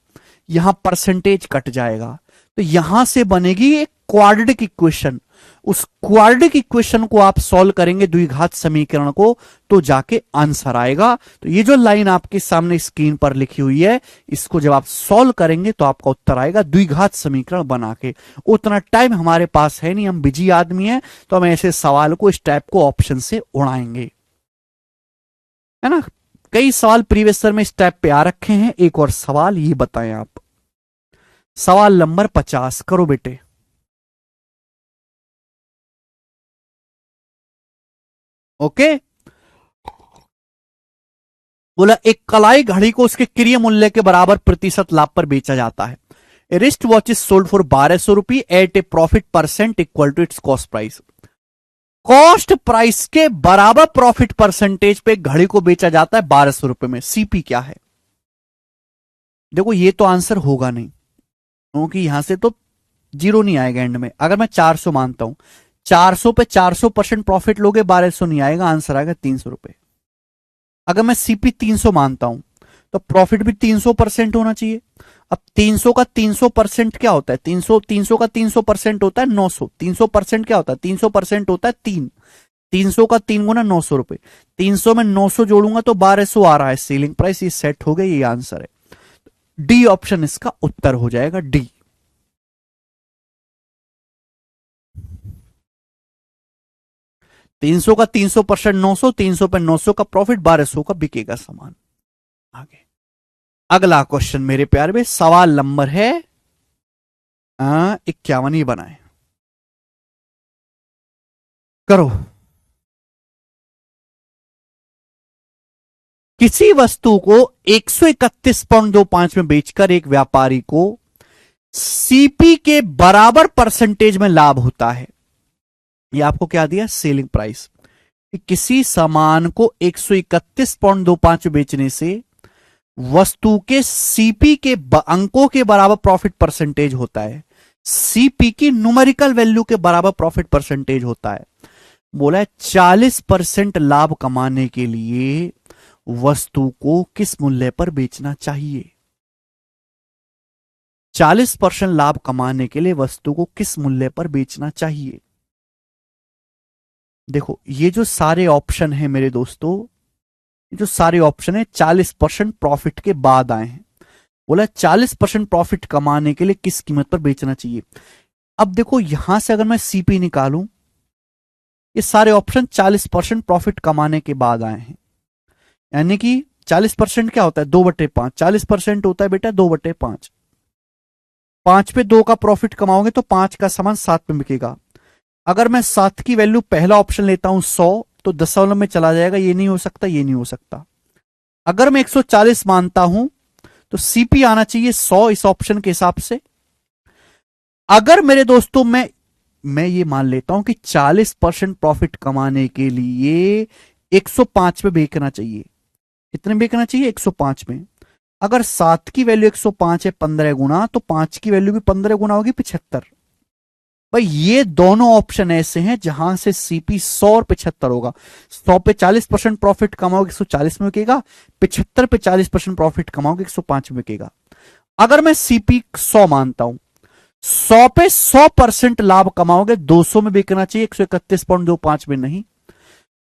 यहां परसेंटेज कट जाएगा तो यहां से बनेगी एक क्वाड्रेटिक इक्वेशन। उस क्वाड्रेटिक इक्वेशन को आप सॉल्व करेंगे द्विघात समीकरण को, तो जाके आंसर आएगा। तो ये जो लाइन आपके सामने स्क्रीन पर लिखी हुई है, इसको जब आप सॉल्व करेंगे तो आपका उत्तर आएगा द्विघात समीकरण बना के। उतना टाइम हमारे पास है नहीं, हम बिजी आदमी हैं, तो हम ऐसे सवाल को, इस टाइप को ऑप्शन से उड़ाएंगे, है ना। कई सवाल प्रीवियस ईयर में इस टाइप पे आ रखे हैं। एक और सवाल ये बताएं आप, सवाल नंबर 50 करो बेटे। ओके, बोला एक कलाई घड़ी को उसके क्रय मूल्य के बराबर प्रतिशत लाभ पर बेचा जाता है। A wrist watch is sold for 1200 रुपये at a profit percent equal to its cost price. Cost price के बराबर प्रॉफिट परसेंटेज पे घड़ी को बेचा जाता है 1200 रुपए में। सीपी क्या है? देखो ये तो आंसर होगा नहीं, क्योंकि यहां से तो जीरो नहीं आएगा एंड में। अगर मैं 400 मानता हूं, 400 पे 400% प्रॉफिट लोगे, 1200 नहीं आएगा, आंसर आएगा 300 रुपए। अगर मैं सीपी 300 मानता हूं तो प्रॉफिट भी 300% होना चाहिए। अब 300 का 300% क्या होता है? 300 का 300% होता है 900। 300% क्या होता है? 300% होता है 3। 300 का 3 गुना 900 रुपए। 300 में 900 जोड़ूंगा तो 1200 आ रहा है सेलिंग प्राइस। ये सेट हो गया, ये आंसर है। डी ऑप्शन इसका उत्तर हो जाएगा, डी। तीन सौ का 300% 900, 300 पे 900 का प्रॉफिट, 1200 का बिकेगा सामान। आगे अगला क्वेश्चन मेरे प्यार में, सवाल नंबर है 51, ही बनाए करो। किसी वस्तु को 131.25 में बेचकर एक व्यापारी को सीपी के बराबर परसेंटेज में लाभ होता है। ये आपको क्या दिया? Selling price. किसी सामान को 131.25 बेचने से वस्तु के सीपी के अंकों के बराबर प्रॉफिट परसेंटेज होता है। सीपी की न्यूमेरिकल वैल्यू के बराबर प्रॉफिट परसेंटेज होता है। बोला है 40% लाभ कमाने के लिए वस्तु को किस मूल्य पर बेचना चाहिए? 40% लाभ कमाने के लिए वस्तु को किस मूल्य पर बेचना चाहिए? देखो ये जो सारे ऑप्शन हैं मेरे दोस्तों, ये जो सारे ऑप्शन है 40% प्रॉफिट के बाद आए हैं। बोला 40% प्रॉफिट कमाने के लिए किस कीमत पर बेचना चाहिए। अब देखो यहां से अगर मैं सीपी निकालूं, ये सारे ऑप्शन 40% प्रॉफिट कमाने के बाद आए हैं। यानी कि 40% क्या होता है? 2/5। 40% होता है बेटा 2/5। 5 पे 2 का प्रॉफिट कमाओगे तो 5 का सामान 7 में बिकेगा। अगर मैं 7 की वैल्यू पहला ऑप्शन लेता हूं 100, तो दशमलव में चला जाएगा। ये नहीं हो सकता, ये नहीं हो सकता। अगर मैं 140 मानता हूं तो सीपी आना चाहिए 100 इस ऑप्शन के हिसाब से। अगर मेरे दोस्तों मैं ये मान लेता हूं कि 40% प्रॉफिट कमाने के लिए 105 में बेचना चाहिए। कितने बेचना चाहिए? 105 में। अगर 7 की वैल्यू 105 है 15 गुना, तो 5 की वैल्यू भी 15 गुना होगी 75। भाई ये दोनों ऑप्शन ऐसे हैं जहां से सीपी 100 और 75 होगा। 100 पे 40% प्रॉफिट कमाओगे 140 में बिकेगा, 75 पे 40% प्रॉफिट कमाओगे 105 में बिकेगा। अगर मैं सीपी 100 मानता हूं, 100 पे 100% लाभ कमाओगे 200 में बिकना चाहिए, 131.25 में नहीं।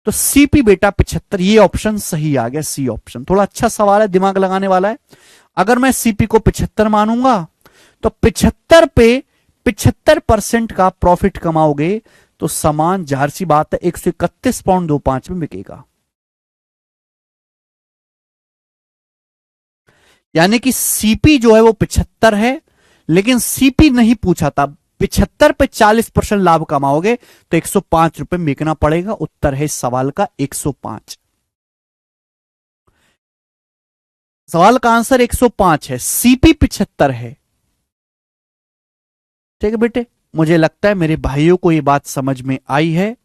तो सीपी बेटा 75, ये ऑप्शन सही आ गया, सी ऑप्शन। थोड़ा अच्छा सवाल है, दिमाग लगाने वाला है। अगर मैं सीपी को 75 मानूंगा तो 75 पे 75% का प्रॉफिट कमाओगे तो सामान जाहिर सी बात है 131.25 में बिकेगा। यानी कि सीपी जो है वो 75 है, लेकिन सीपी नहीं पूछा था। 75 पे 40% लाभ कमाओगे तो 105 रुपए में बिकना पड़ेगा। उत्तर है इस सवाल का 105। सवाल का आंसर 105 है, सीपी 75 है। ठीक है बेटे, मुझे लगता है मेरे भाइयों को यह बात समझ में आई है।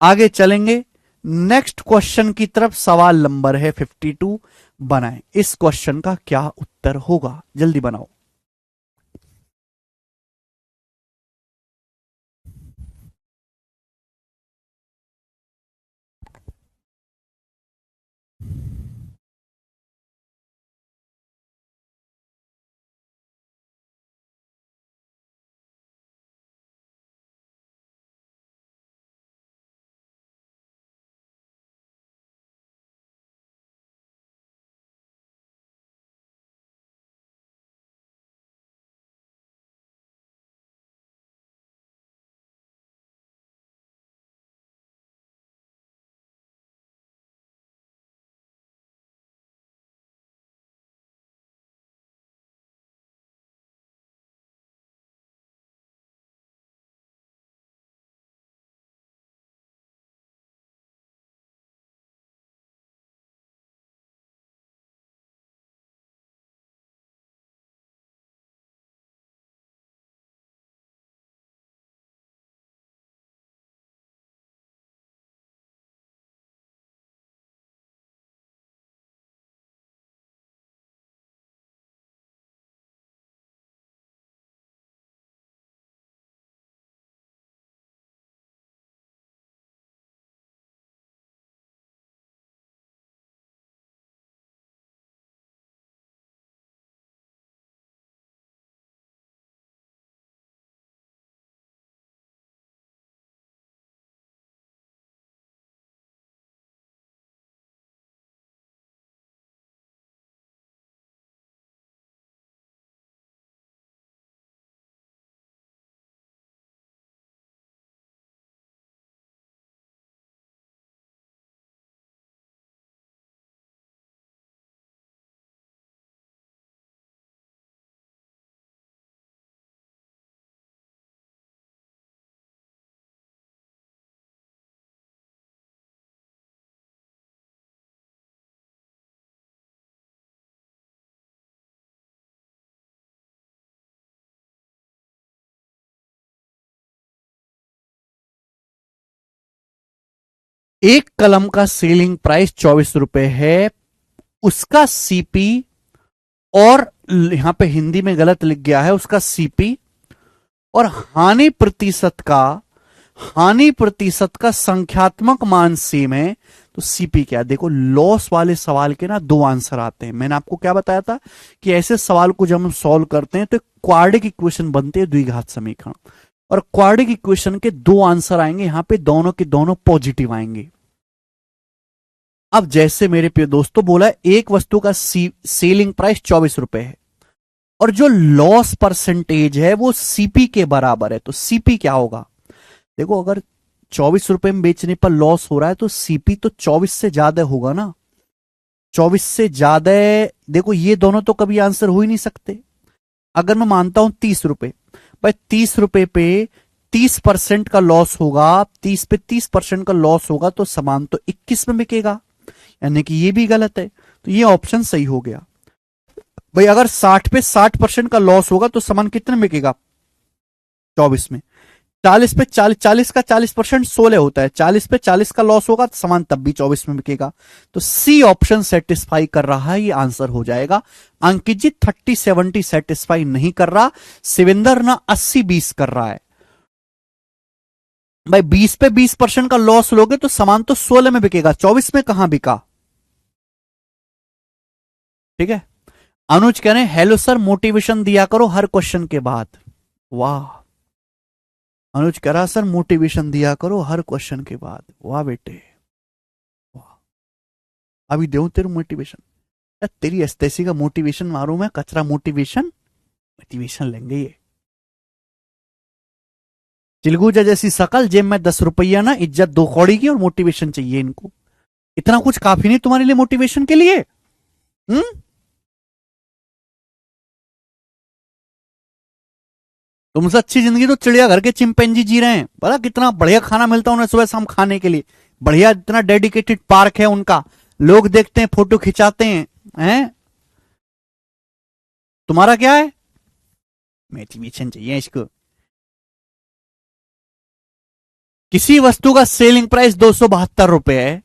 आगे चलेंगे नेक्स्ट क्वेश्चन की तरफ। सवाल नंबर है 52। बनाएं, इस क्वेश्चन का क्या उत्तर होगा, जल्दी बनाओ। एक कलम का सेलिंग प्राइस 24 रुपए है, उसका सीपी, और यहां पे हिंदी में गलत लिख गया है, उसका सीपी और हानि प्रतिशत का संख्यात्मक मान सेम है। तो सीपी क्या है? देखो, लॉस वाले सवाल के ना दो आंसर आते हैं। मैंने आपको क्या बताया था कि ऐसे सवाल को जब हम सॉल्व करते हैं तो क्वाड्रेटिक इक्वेशन बनते हैं, द्विघात समीकरण, और क्वाड्रेटिक इक्वेशन के दो आंसर आएंगे, यहां पे दोनों के दोनों पॉजिटिव आएंगे। अब जैसे मेरे प्रिय दोस्तों बोला, एक वस्तु का सेलिंग प्राइस 24 रुपए है और जो लॉस परसेंटेज है वो सीपी के बराबर है। तो सीपी क्या होगा? देखो, अगर 24 रुपए में बेचने पर लॉस हो रहा है तो सीपी तो 24 से ज्यादा होगा ना। 24 से ज्यादा, देखो ये दोनों तो कभी आंसर हो ही नहीं सकते। अगर मैं मानता हूं 30 रुपए, भाई 30 रुपए पे 30% का लॉस होगा, 30 पे 30% का लॉस होगा तो सामान तो 21 में बिकेगा, यानी कि ये भी गलत है। तो ये ऑप्शन सही हो गया। भाई अगर 60 पे 60% का लॉस होगा तो सामान कितने में बिकेगा? 24 में। 40 पे 40 का 40% 16 होता है, 40 पे 40 का लॉस होगा तो सामान तब भी 24 में बिकेगा। तो सी ऑप्शन सेटिस्फाई कर रहा है, ये आंसर हो जाएगा। अंकित जी 30-70 सेटिस्फाई नहीं कर रहा, शिविंदर ना 80-20 कर रहा है। भाई 20 पे 20% का लॉस लोगे तो सामान तो 16 में बिकेगा, 24 में कहां बिका? ठीक है। अनुज कह रहे हैं हेलो सर, मोटिवेशन दिया करो हर क्वेश्चन के बाद। वाह, अनुज कह रहा सर मोटिवेशन दिया करो हर क्वेश्चन के बाद। वाह बेटे वाह, अभी दो तेरे मोटिवेशन। तेरी एस्थेसी का मोटिवेशन मारू मैं, कचरा मोटिवेशन। मोटिवेशन लेंगे ये। चिलगूजा जैसी शकल, जेब में 10 रुपया ना, इज्जत 2 कौड़ी की और मोटिवेशन चाहिए इनको। इतना कुछ काफी नहीं तुम्हारे लिए मोटिवेशन के लिए? तुमसे अच्छी जिंदगी तो चिड़ियाघर के चिंपैंजी जी रहे हैं। पता कितना बढ़िया खाना मिलता है उन्हें सुबह शाम खाने के लिए। बढ़िया, इतना डेडिकेटेड पार्क है उनका, लोग देखते हैं, फोटो खिंचाते हैं। तुम्हारा क्या है? मोटिवेशन चाहिए इसको। किसी वस्तु का सेलिंग प्राइस 272 है,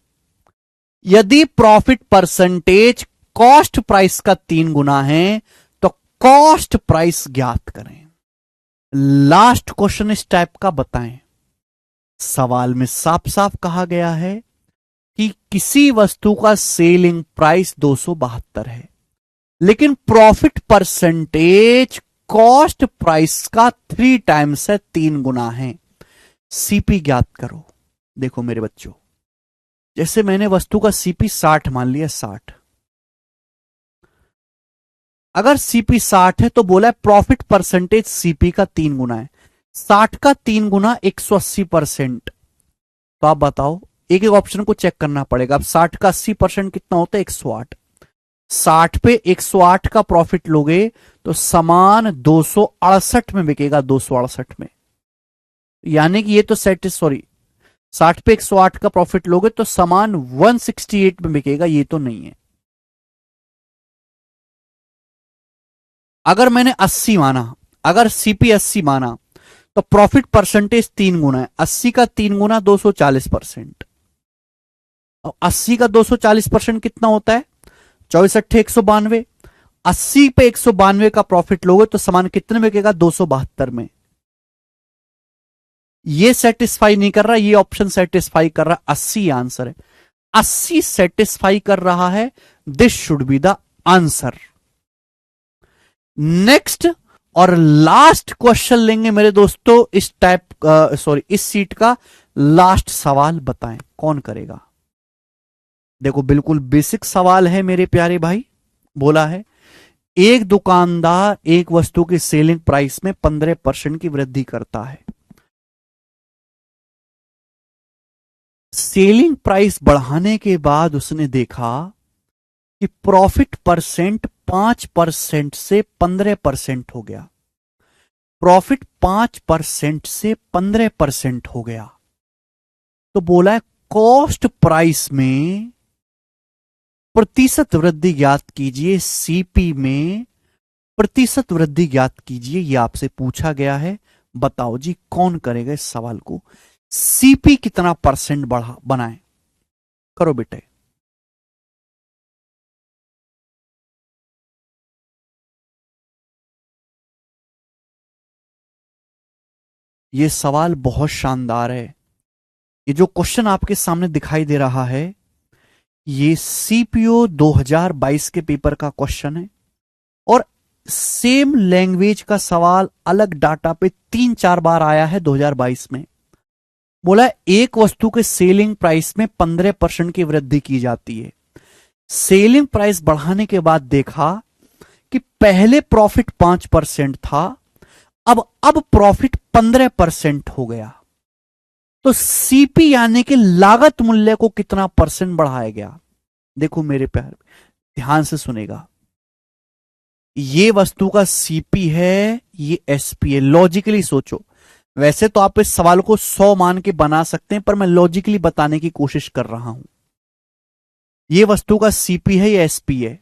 यदि प्रॉफिट परसेंटेज कॉस्ट प्राइस का 3 गुना है तो कॉस्ट प्राइस ज्ञात करें। लास्ट क्वेश्चन इस टाइप का बताएं। सवाल में साफ साफ कहा गया है कि किसी वस्तु का सेलिंग प्राइस 272 है, लेकिन प्रॉफिट परसेंटेज कॉस्ट प्राइस का 3 टाइम्स है, 3 गुना है। सीपी ज्ञात करो। देखो मेरे बच्चों, जैसे मैंने वस्तु का सीपी 60 मान लिया, 60। अगर सीपी 60 है तो बोला है प्रॉफिट परसेंटेज सीपी का 3 गुना है। 60 का 3 गुना 180%। तो आप बताओ, एक एक ऑप्शन को चेक करना पड़ेगा। अब 60 का 80% कितना होता है? 108। 60 पे 108 का प्रॉफिट लोगे तो सामान 268 में बिकेगा, 268 में। यानी कि ये तो सेट, सॉरी, 60 पे 108 का प्रॉफिट लोगे तो सामान 168 में बिकेगा, ये तो नहीं है। अगर मैंने 80 माना, अगर सीपी 80 माना तो प्रॉफिट परसेंटेज 3 गुना है। 80 का 3 गुना 240%। और 80 का 240% कितना होता है? 24 अट्ठे 192। 80 पे 192 का प्रॉफिट लोगे तो सामान कितने में बिकेगा? 272 में। ये सेटिस्फाई नहीं कर रहा, ये ऑप्शन सेटिस्फाई कर रहा। 80 आंसर है, 80 सेटिस्फाई कर रहा है। This should be the answer. Next और लास्ट क्वेश्चन लेंगे मेरे दोस्तों, इस टाइप, सॉरी, इस सीट का लास्ट सवाल बताएं कौन करेगा। देखो बिल्कुल बेसिक सवाल है मेरे प्यारे भाई। बोला है एक दुकानदार एक वस्तु की सेलिंग प्राइस में 15% की वृद्धि करता है। सेलिंग प्राइस बढ़ाने के बाद उसने देखा कि प्रॉफिट परसेंट 5% से 15% हो गया। प्रॉफिट 5% से 15% हो गया। तो बोला है कॉस्ट प्राइस में प्रतिशत वृद्धि ज्ञात कीजिए, सीपी में प्रतिशत वृद्धि ज्ञात कीजिए। यह आपसे पूछा गया है। बताओ जी कौन करेगा इस सवाल को? सीपी कितना परसेंट बढ़ा बनाए? करो बेटे। यह सवाल बहुत शानदार है। ये जो क्वेश्चन आपके सामने दिखाई दे रहा है, ये सीपीओ 2022 के पेपर का क्वेश्चन है। और सेम लैंग्वेज का सवाल अलग डाटा पे 3-4 बार आया है 2022 में। बोला एक वस्तु के सेलिंग प्राइस में 15% की वृद्धि की जाती है। सेलिंग प्राइस बढ़ाने के बाद देखा कि पहले प्रॉफिट 5% था, अब प्रॉफिट 15% हो गया। तो सीपी यानी कि लागत मूल्य को कितना परसेंट बढ़ाया गया? देखो मेरे प्यार, ध्यान से सुनेगा। ये वस्तु का सीपी है, ये एसपी है। लॉजिकली सोचो। वैसे तो आप इस सवाल को 100 मान के बना सकते हैं, पर मैं लॉजिकली बताने की कोशिश कर रहा हूं। ये वस्तु का सीपी है, ये एसपी है।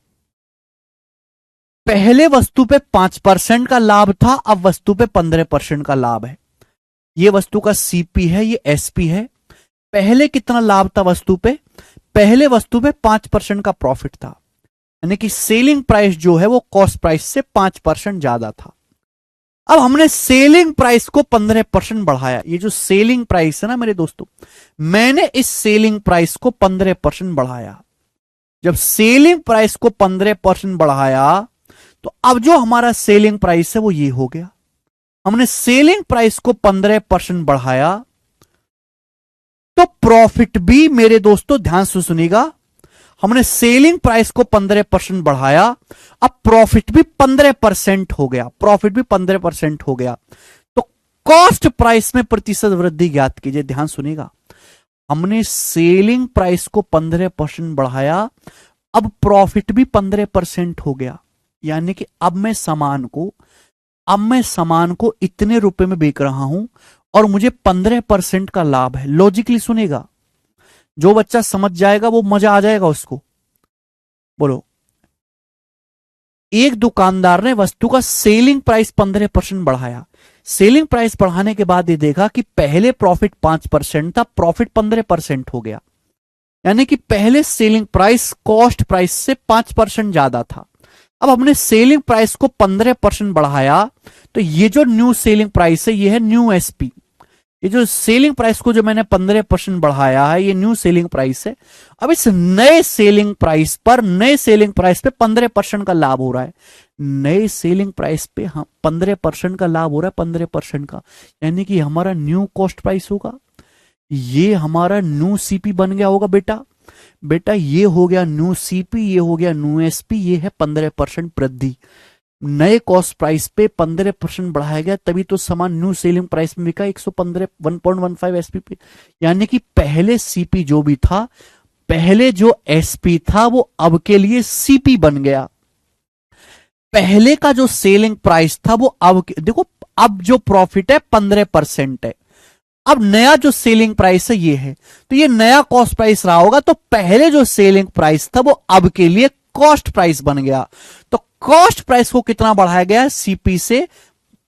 पहले वस्तु पे 5% का लाभ था, अब वस्तु पे 15% का लाभ है। ये वस्तु का सीपी है, ये एसपी है। पहले कितना लाभ था वस्तु पे? पहले वस्तु पे 5% का प्रॉफिट था, यानी कि सेलिंग प्राइस जो है वो कॉस्ट प्राइस से 5% ज्यादा था। अब हमने सेलिंग प्राइस को 15% बढ़ाया। ये जो सेलिंग प्राइस है ना मेरे दोस्तों, मैंने इस सेलिंग प्राइस को 15% बढ़ाया। जब सेलिंग प्राइस को 15% बढ़ाया तो अब जो हमारा सेलिंग प्राइस है वो ये हो गया। हमने सेलिंग प्राइस को 15% बढ़ाया तो प्रॉफिट भी मेरे दोस्तों ध्यान से सुनिएगा, हमने सेलिंग प्राइस को 15% बढ़ाया, अब प्रॉफिट भी 15% हो गया। प्रॉफिट भी 15% हो गया। तो कॉस्ट प्राइस में प्रतिशत वृद्धि ज्ञात कीजिए। ध्यान सुनिएगा, हमने सेलिंग प्राइस को 15% बढ़ाया, अब प्रॉफिट भी 15% हो गया, यानी कि अब मैं सामान को इतने रुपए में बेच रहा हूं और मुझे 15% का लाभ है। लॉजिकली सुनेगा, जो बच्चा समझ जाएगा वो मजा आ जाएगा उसको। बोलो, एक दुकानदार ने वस्तु का सेलिंग प्राइस 15% बढ़ाया। सेलिंग प्राइस बढ़ाने के बाद ये देखा कि पहले प्रॉफिट 5% था, प्रॉफिट 15% हो गया, यानी कि पहले सेलिंग प्राइस कॉस्ट प्राइस से 5% ज्यादा था। अब हमने सेलिंग प्राइस को 15% बढ़ाया, तो ये जो न्यू सेलिंग प्राइस है ये है न्यू एसपी। ये जो सेलिंग प्राइस को जो मैंने 15% बढ़ाया है ये न्यू सेलिंग प्राइस है। अब इस नए सेलिंग प्राइस पे 15% का लाभ हो रहा है। नए सेलिंग प्राइस पे हम 15% का लाभ हो रहा है, 15% का, यानी कि हमारा न्यू कॉस्ट प्राइस होगा। ये हमारा न्यू सीपी बन गया होगा बेटा ये हो गया न्यू सीपी, ये हो गया न्यू एसपी, ये है 15% वृद्धि। नए कॉस्ट प्राइस पे 15% बढ़ाया गया, तभी तो सामान न्यू सेलिंग प्राइस में बिका 115 एसपी पे, यानी कि पहले सीपी जो भी था, पहले जो एसपी था वो अब के लिए सीपी बन गया। पहले का जो सेलिंग प्राइस था वो अब देखो, अब जो प्रॉफिट है 15% है, अब नया जो सेलिंग प्राइस है ये है, तो ये नया कॉस्ट प्राइस रहा होगा, तो पहले जो सेलिंग प्राइस था वो अब के लिए कॉस्ट प्राइस बन गया। तो कॉस्ट प्राइस को कितना बढ़ाया गया है, सीपी से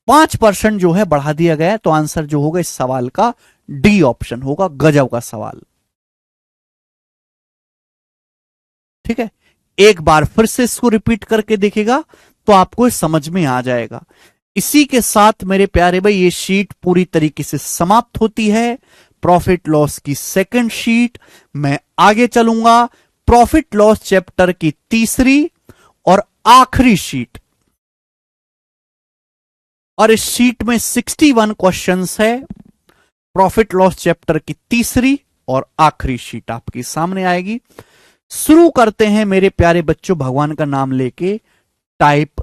5% जो है बढ़ा दिया गया है। तो आंसर जो होगा इस सवाल का डी ऑप्शन होगा। गजब का सवाल। ठीक है, एक बार फिर से इसको रिपीट करके देखेगा तो आपको समझ में आ जाएगा। इसी के साथ मेरे प्यारे भाई ये शीट पूरी तरीके से समाप्त होती है, प्रॉफिट लॉस की सेकंड शीट। मैं आगे चलूंगा प्रॉफिट लॉस चैप्टर की तीसरी और आखिरी शीट, और इस शीट में 61 क्वेश्चंस है। प्रॉफिट लॉस चैप्टर की तीसरी और आखिरी शीट आपके सामने आएगी। शुरू करते हैं मेरे प्यारे बच्चों भगवान का नाम लेके। टाइप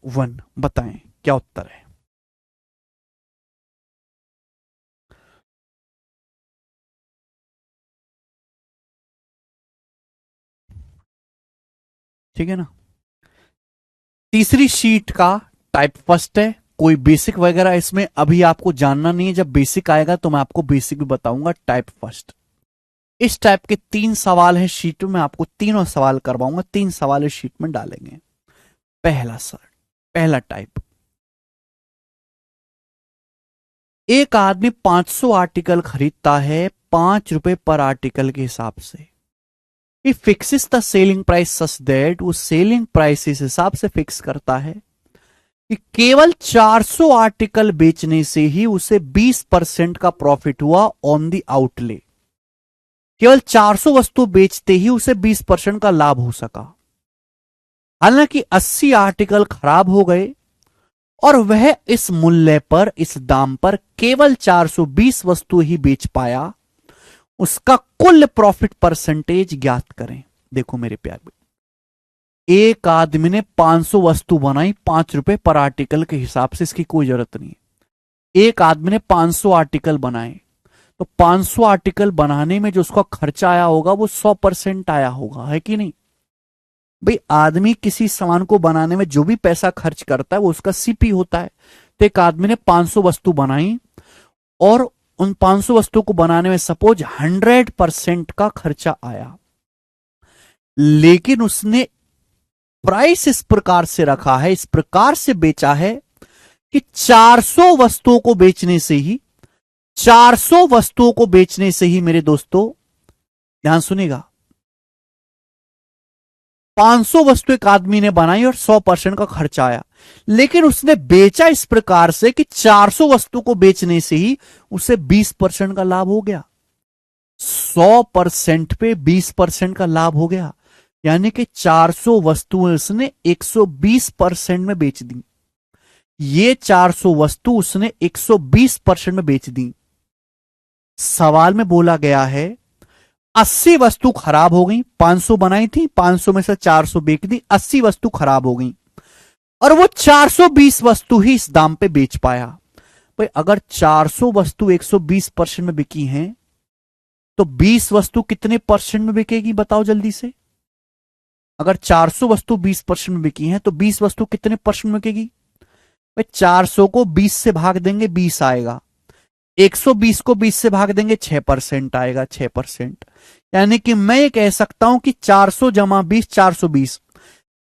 1 बताएं क्या उत्तर है। ठीक है ना, तीसरी शीट का टाइप फर्स्ट है। कोई बेसिक वगैरह इसमें अभी आपको जानना नहीं है, जब बेसिक आएगा तो मैं आपको बेसिक भी बताऊंगा। टाइप फर्स्ट, इस टाइप के 3 सवाल हैं शीट में, मैं आपको तीनों सवाल करवाऊंगा, 3 सवाल इस शीट में डालेंगे। पहला टाइप, एक आदमी 500 आर्टिकल खरीदता है 5 रुपए पर आर्टिकल के हिसाब से। He fixes the selling price such that, वो सेलिंग प्राइस इस हिसाब से फिक्स करता है कि केवल 400 आर्टिकल बेचने से ही उसे 20% का प्रॉफिट हुआ ऑन द आउटले। केवल 400 वस्तु बेचते ही उसे 20% का लाभ हो सका। हालांकि 80 आर्टिकल खराब हो गए और वह इस मूल्य पर, इस दाम पर केवल 420 वस्तु ही बेच पाया। उसका कुल प्रॉफिट परसेंटेज ज्ञात करें। देखो मेरे प्यारे, एक आदमी ने 500 वस्तु बनाई 5 रुपए पर आर्टिकल के हिसाब से, इसकी कोई जरूरत नहीं है। एक आदमी ने 500 आर्टिकल बनाए, तो 500 आर्टिकल बनाने में जो उसका खर्चा आया होगा वो 100% आया होगा, है कि नहीं भाई। आदमी किसी सामान को बनाने में जो भी पैसा खर्च करता है वो उसका सीपी होता है। तो एक आदमी ने 500 वस्तु बनाई और उन 500 वस्तु को बनाने में सपोज 100% का खर्चा आया, लेकिन उसने प्राइस इस प्रकार से रखा है, इस प्रकार से बेचा है कि 400 वस्तुओं को बेचने से ही, 400 वस्तुओं को बेचने से ही मेरे दोस्तों ध्यान सुनिएगा, 500 वस्तु एक आदमी ने बनाई और 100% का खर्चा आया, लेकिन उसने बेचा इस प्रकार से कि 400 वस्तु को बेचने से ही उसे 20% का लाभ हो गया। 100% पे 20% का लाभ हो गया, यानी कि 400 वस्तुएं उसने 120% में बेच दी। ये 400 वस्तु उसने 120% में बेच दी। सवाल में बोला गया है 80 वस्तु खराब हो गई, 500 बनाई थी, 500 में से 400 बेच दी, 80 वस्तु खराब हो गई और वो 420 वस्तु ही इस दाम पे बेच पाया। भाई अगर 400 वस्तु 120% में बिकी हैं तो 20 वस्तु कितने परसेंट में बिकेगी बताओ जल्दी से। अगर 400 वस्तु 20% में बिकी हैं तो 20 वस्तु कितने परसेंट में बिकेगी। भाई 400 को 20 से भाग देंगे 20 आएगा, 120 को 20 से भाग देंगे 6% आएगा, 6%। यानी कि मैं ये कह सकता हूं कि 400 जमा 20 420,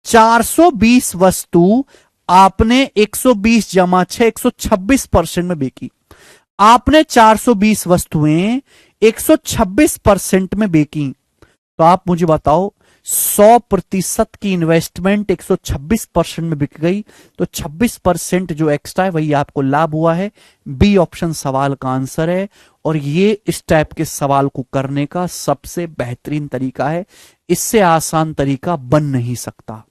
420 वस्तु आपने 120 जमा 6 126% में बेची। आपने 420 वस्तुएं 126% में बेची, तो आप मुझे बताओ 100% की इन्वेस्टमेंट 126% में बिक गई, तो 26% जो एक्स्ट्रा है वही आपको लाभ हुआ है। बी ऑप्शन सवाल का आंसर है, और ये इस टाइप के सवाल को करने का सबसे बेहतरीन तरीका है। इससे आसान तरीका बन नहीं सकता।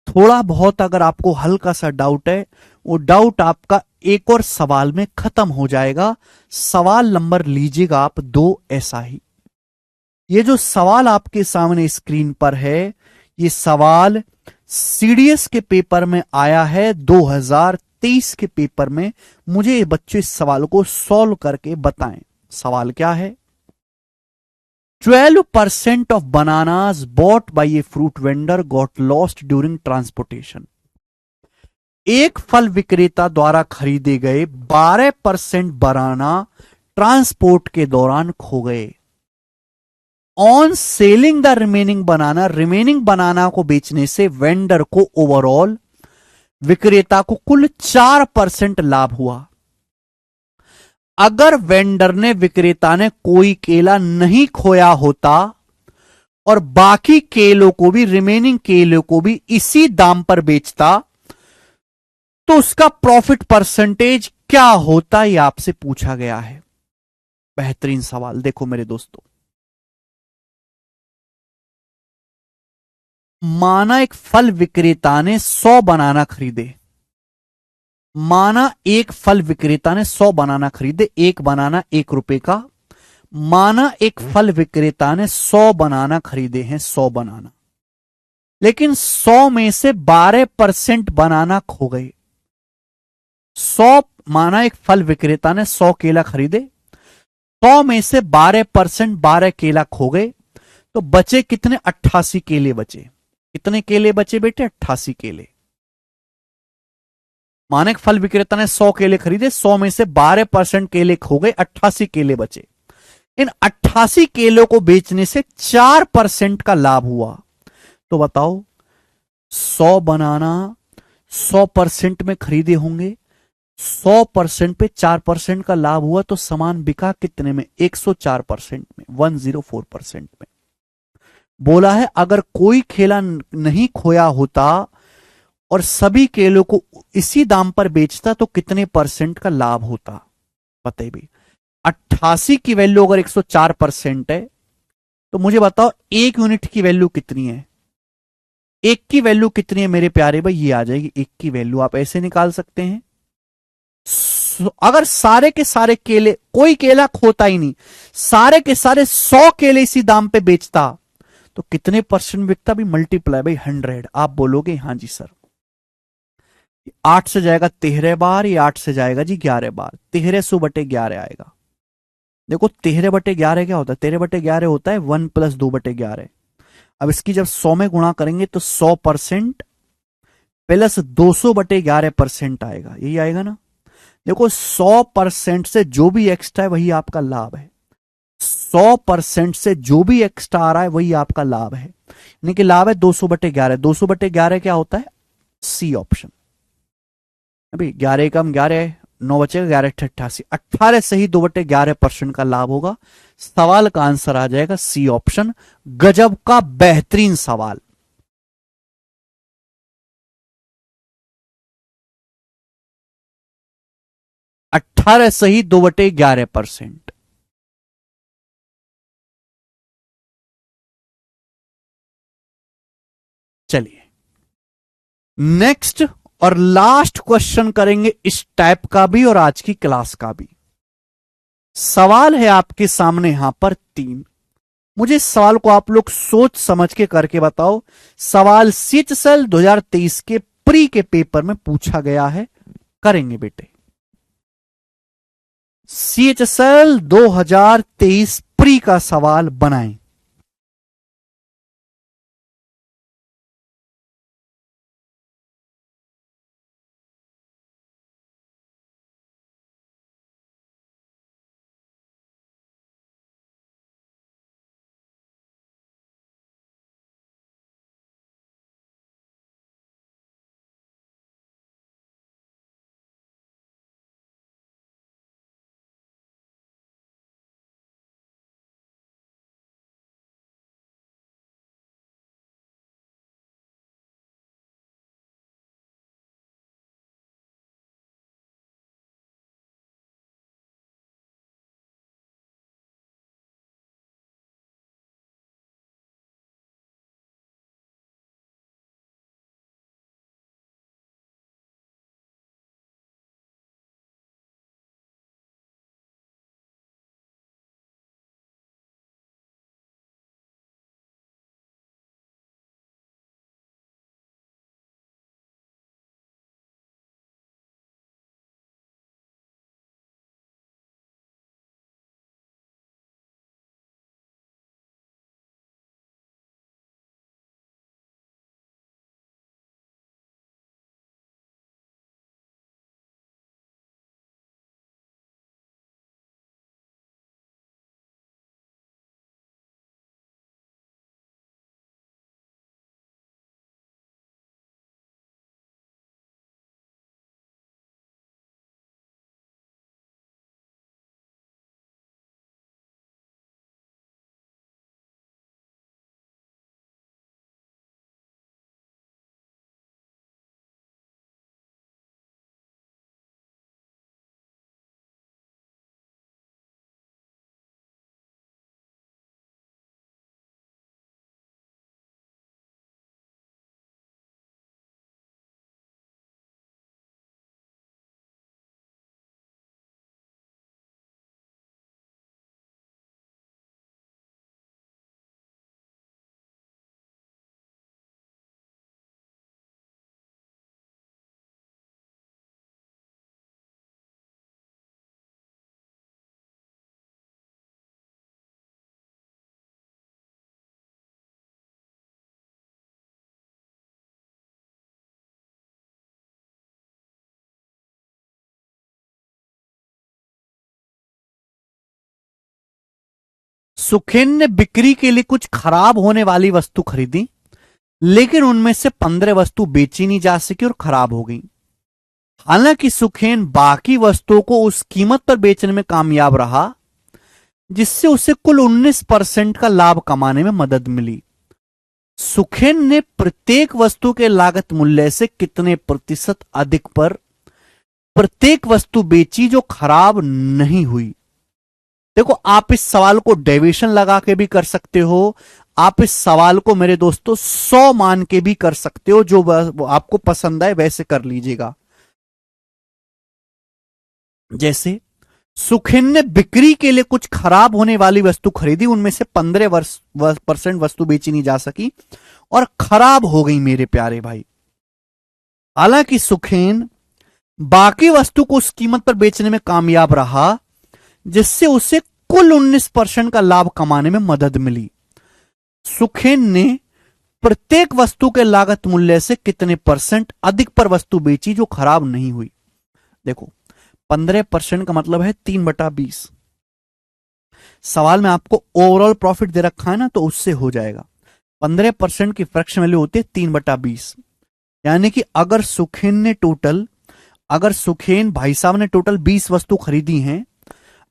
थोड़ा बहुत अगर आपको हल्का सा डाउट है, वो डाउट आपका एक और सवाल में खत्म हो जाएगा। सवाल नंबर लीजिएगा आप 2 ऐसा ही। ये जो सवाल आपके सामने स्क्रीन पर है, ये सवाल सीडीएस के पेपर में आया है 2023 के पेपर में। मुझे ये बच्चे इस सवाल को सॉल्व करके बताएं। सवाल क्या है? 12% of bananas bought by a fruit vendor got lost during transportation. एक फल विक्रेता द्वारा खरीदे गए 12% बनाना ट्रांसपोर्ट के दौरान खो गए। ऑन सेलिंग द रिमेनिंग बनाना को बेचने से वेंडर को ओवरऑल विक्रेता को कुल 4% लाभ हुआ। अगर वेंडर ने विक्रेता ने कोई केला नहीं खोया होता और बाकी केलों को भी रिमेनिंग केलों को भी इसी दाम पर बेचता तो उसका प्रॉफिट परसेंटेज क्या होता, यह आपसे पूछा गया है। बेहतरीन सवाल। देखो मेरे दोस्तों, माना एक फल विक्रेता ने 100 बनाना खरीदे। माना एक फल विक्रेता ने 100 बनाना खरीदे, एक बनाना 1 रुपए का। माना एक फल विक्रेता ने 100 बनाना खरीदे हैं, 100 बनाना, लेकिन 100 में से 12% बनाना खो गए। 100 माना एक फल विक्रेता ने 100 केला खरीदे, 100 में से 12% 12 केला खो गए, तो बचे कितने? 88 केले बचे। कितने केले बचे बेटे? 88 केले। माना एक फल विक्रेता ने 100 केले खरीदे, 100 में से 12% केले खो गए, 88 केले बचे। इन 88 केलों को बेचने से 4% का लाभ हुआ। तो बताओ 100 बनाना 100% में खरीदे होंगे, 100% पे 4% का लाभ हुआ, तो सामान बिका कितने में? 104% में, 104% में। बोला है अगर कोई केला नहीं खोया होता और सभी केलों को इसी दाम पर बेचता तो कितने % का लाभ होता? बताइए भाई। 88 की वैल्यू अगर 104% है तो मुझे बताओ 1 यूनिट की वैल्यू कितनी है? 1 की वैल्यू कितनी है मेरे प्यारे भाई? ये आ जाएगी 1 की वैल्यू। आप ऐसे निकाल सकते हैं। अगर सारे के सारे केले, कोई केला खोता ही नहीं, सारे के सारे 100 केले इसी दाम पे बेचता तो कितने % बिकता? भी मल्टीप्लाई भाई 100। आप बोलोगे हां जी सर। 8 से जाएगा 13 बार, ये 8 से जाएगा जी 11 बार, 1300/11 आएगा। देखो 13/11 क्या होता है? 13/11 होता है 1 + 2/11। अब इसकी जब 100 में गुणा करेंगे तो 100% प्लस 200/11% आएगा। यही आएगा ना। देखो 100% से जो भी एक्स्ट्रा है वही आपका लाभ है। 100% से जो भी एक्स्ट्रा आ रहा है वही आपका लाभ है। यानी कि लाभ है 200/11। 200/11 क्या होता है? C option. अभी 11 कम 11, 9 बचेगा, 11 88, 18 से ही 2/11% का लाभ होगा। सवाल का आंसर आ जाएगा सी ऑप्शन। गजब का बेहतरीन सवाल। अट्ठारह से ही 2/11%। चलिए नेक्स्ट और लास्ट क्वेश्चन करेंगे इस टाइप का भी और आज की क्लास का भी। सवाल है आपके सामने यहां पर 3। मुझे इस सवाल को आप लोग सोच समझ के करके बताओ। सवाल CHSL 2023 के प्री के पेपर में पूछा गया है, करेंगे बेटे। CHSL 2023 प्री का सवाल बनाएं। सुखेन ने बिक्री के लिए कुछ खराब होने वाली वस्तु खरीदी, लेकिन उनमें से 15 वस्तु बेची नहीं जा सकी और खराब हो गई। हालांकि सुखेन बाकी वस्तुओं को उस कीमत पर बेचने में कामयाब रहा जिससे उसे कुल 19% का लाभ कमाने में मदद मिली। सुखेन ने प्रत्येक वस्तु के लागत मूल्य से कितने प्रतिशत अधिक पर प्रत्येक वस्तु बेची जो खराब नहीं हुई? देखो, आप इस सवाल को डेविएशन लगा के भी कर सकते हो, आप इस सवाल को मेरे दोस्तों 100 मान के भी कर सकते हो, जो आपको पसंद आए वैसे कर लीजिएगा। जैसे सुखेन ने बिक्री के लिए कुछ खराब होने वाली वस्तु खरीदी, उनमें से 15% वस्तु बेची नहीं जा सकी और खराब हो गई मेरे प्यारे भाई। हालांकि सुखेन बाकी वस्तु को उस कीमत पर बेचने में कामयाब रहा जिससे उसे कुल 19% का लाभ कमाने में मदद मिली। सुखेन ने प्रत्येक वस्तु के लागत मूल्य से कितने % अधिक पर वस्तु बेची जो खराब नहीं हुई? देखो, 15% का मतलब है 3/20। सवाल में आपको ओवरऑल प्रॉफिट दे रखा है ना, तो उससे हो जाएगा। 15% की फ्रैक्शन वैल्यू होती है 3/20। यानी कि अगर सुखेन भाई साहब ने टोटल 20 वस्तु खरीदी हैं,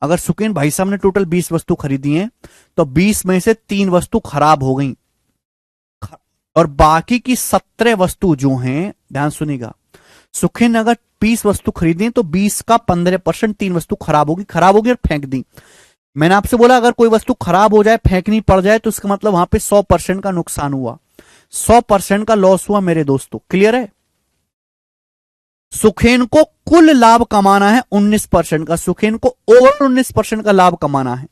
अगर सुखेन भाई साहब ने टोटल 20 वस्तु खरीदी हैं, तो 20 में से 3 वस्तु खराब हो गई और बाकी की 17 वस्तु जो हैं, ध्यान सुनिएगा, सुखेन ने अगर 20 वस्तु खरीदी तो 20 का 15%, 3 वस्तु खराब होगी और फेंक दी। मैंने आपसे बोला अगर कोई वस्तु खराब हो जाए, फेंकनी पड़ जाए, तो इसका मतलब वहां पे 100% का नुकसान हुआ, 100% का लॉस हुआ मेरे दोस्तों। क्लियर है? सुखेन को कुल लाभ कमाना है 19% का, सुखेन को ओवर 19% का लाभ कमाना है।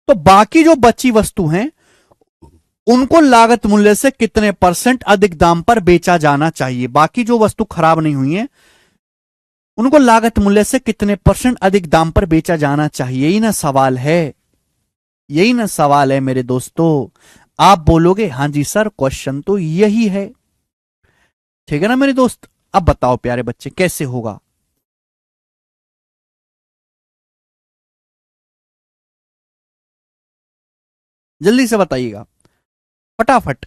तो बाकी जो बची वस्तु हैं उनको लागत मूल्य से कितने % अधिक दाम पर बेचा जाना चाहिए। बाकी जो वस्तु खराब नहीं हुई है उनको लागत मूल्य से कितने % अधिक दाम पर बेचा जाना चाहिए। यही ना सवाल है, यही ना सवाल है मेरे दोस्तों। आप बोलोगे हां जी सर क्वेश्चन तो यही है, ठीक है ना मेरे दोस्त। अब बताओ प्यारे बच्चे कैसे होगा। जल्दी से बताइएगा फटाफट।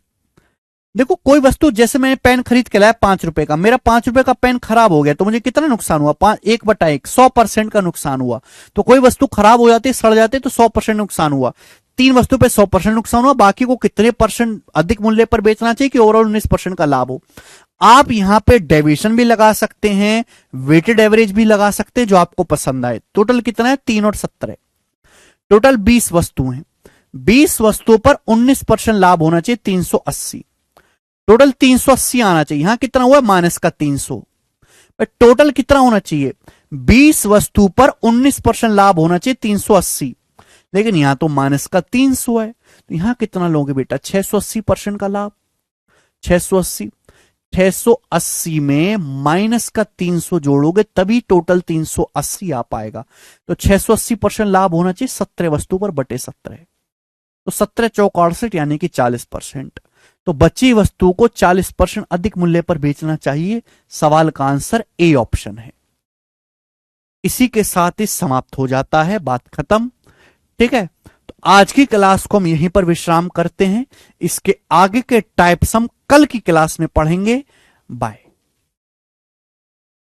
देखो कोई वस्तु, जैसे मैंने पेन खरीद के लाया 5 रुपए का, मेरा 5 रुपए का पेन खराब हो गया तो मुझे कितना नुकसान हुआ, 1/1 100% का नुकसान हुआ। तो कोई वस्तु खराब हो जाती, सड़ जाती तो 100% नुकसान हुआ। 3 वस्तु पे 100% नुकसान हुआ, बाकी को कितने % अधिक मूल्य पर बेचना चाहिए कि ओवरऑल 19% का लाभ हो। आप यहां पे डेविएशन भी लगा सकते हैं, वेटेड एवरेज भी लगा सकते हैं, जो आपको पसंद आए। टोटल कितना है 3 और 17, टोटल 20 वस्तु हैं। 20 वस्तुओं पर 19% लाभ होना चाहिए 380, टोटल 380 आना चाहिए। यहां कितना हुआ माइनस का 300, टोटल कितना होना चाहिए 20 वस्तु पर 19% लाभ होना चाहिए 380, लेकिन यहां तो माइनस का 300 है, तो यहां कितना लोगे बेटा 680% का लाभ। 680 680 में माइनस का 300 जोड़ोगे तभी टोटल 380 आ पाएगा। तो 680% लाभ होना चाहिए 17 वस्तु पर बटे 17, तो 17 चौक 68 यानी कि 40%। तो बची वस्तु को 40% अधिक मूल्य पर बेचना चाहिए। सवाल का आंसर ए ऑप्शन है। इसी के साथ ही समाप्त हो जाता है, बात खत्म, ठीक है। तो आज की क्लास को हम यहीं पर विश्राम करते हैं। इसके आगे के टाइप्स हम कल की क्लास में पढ़ेंगे। बाय।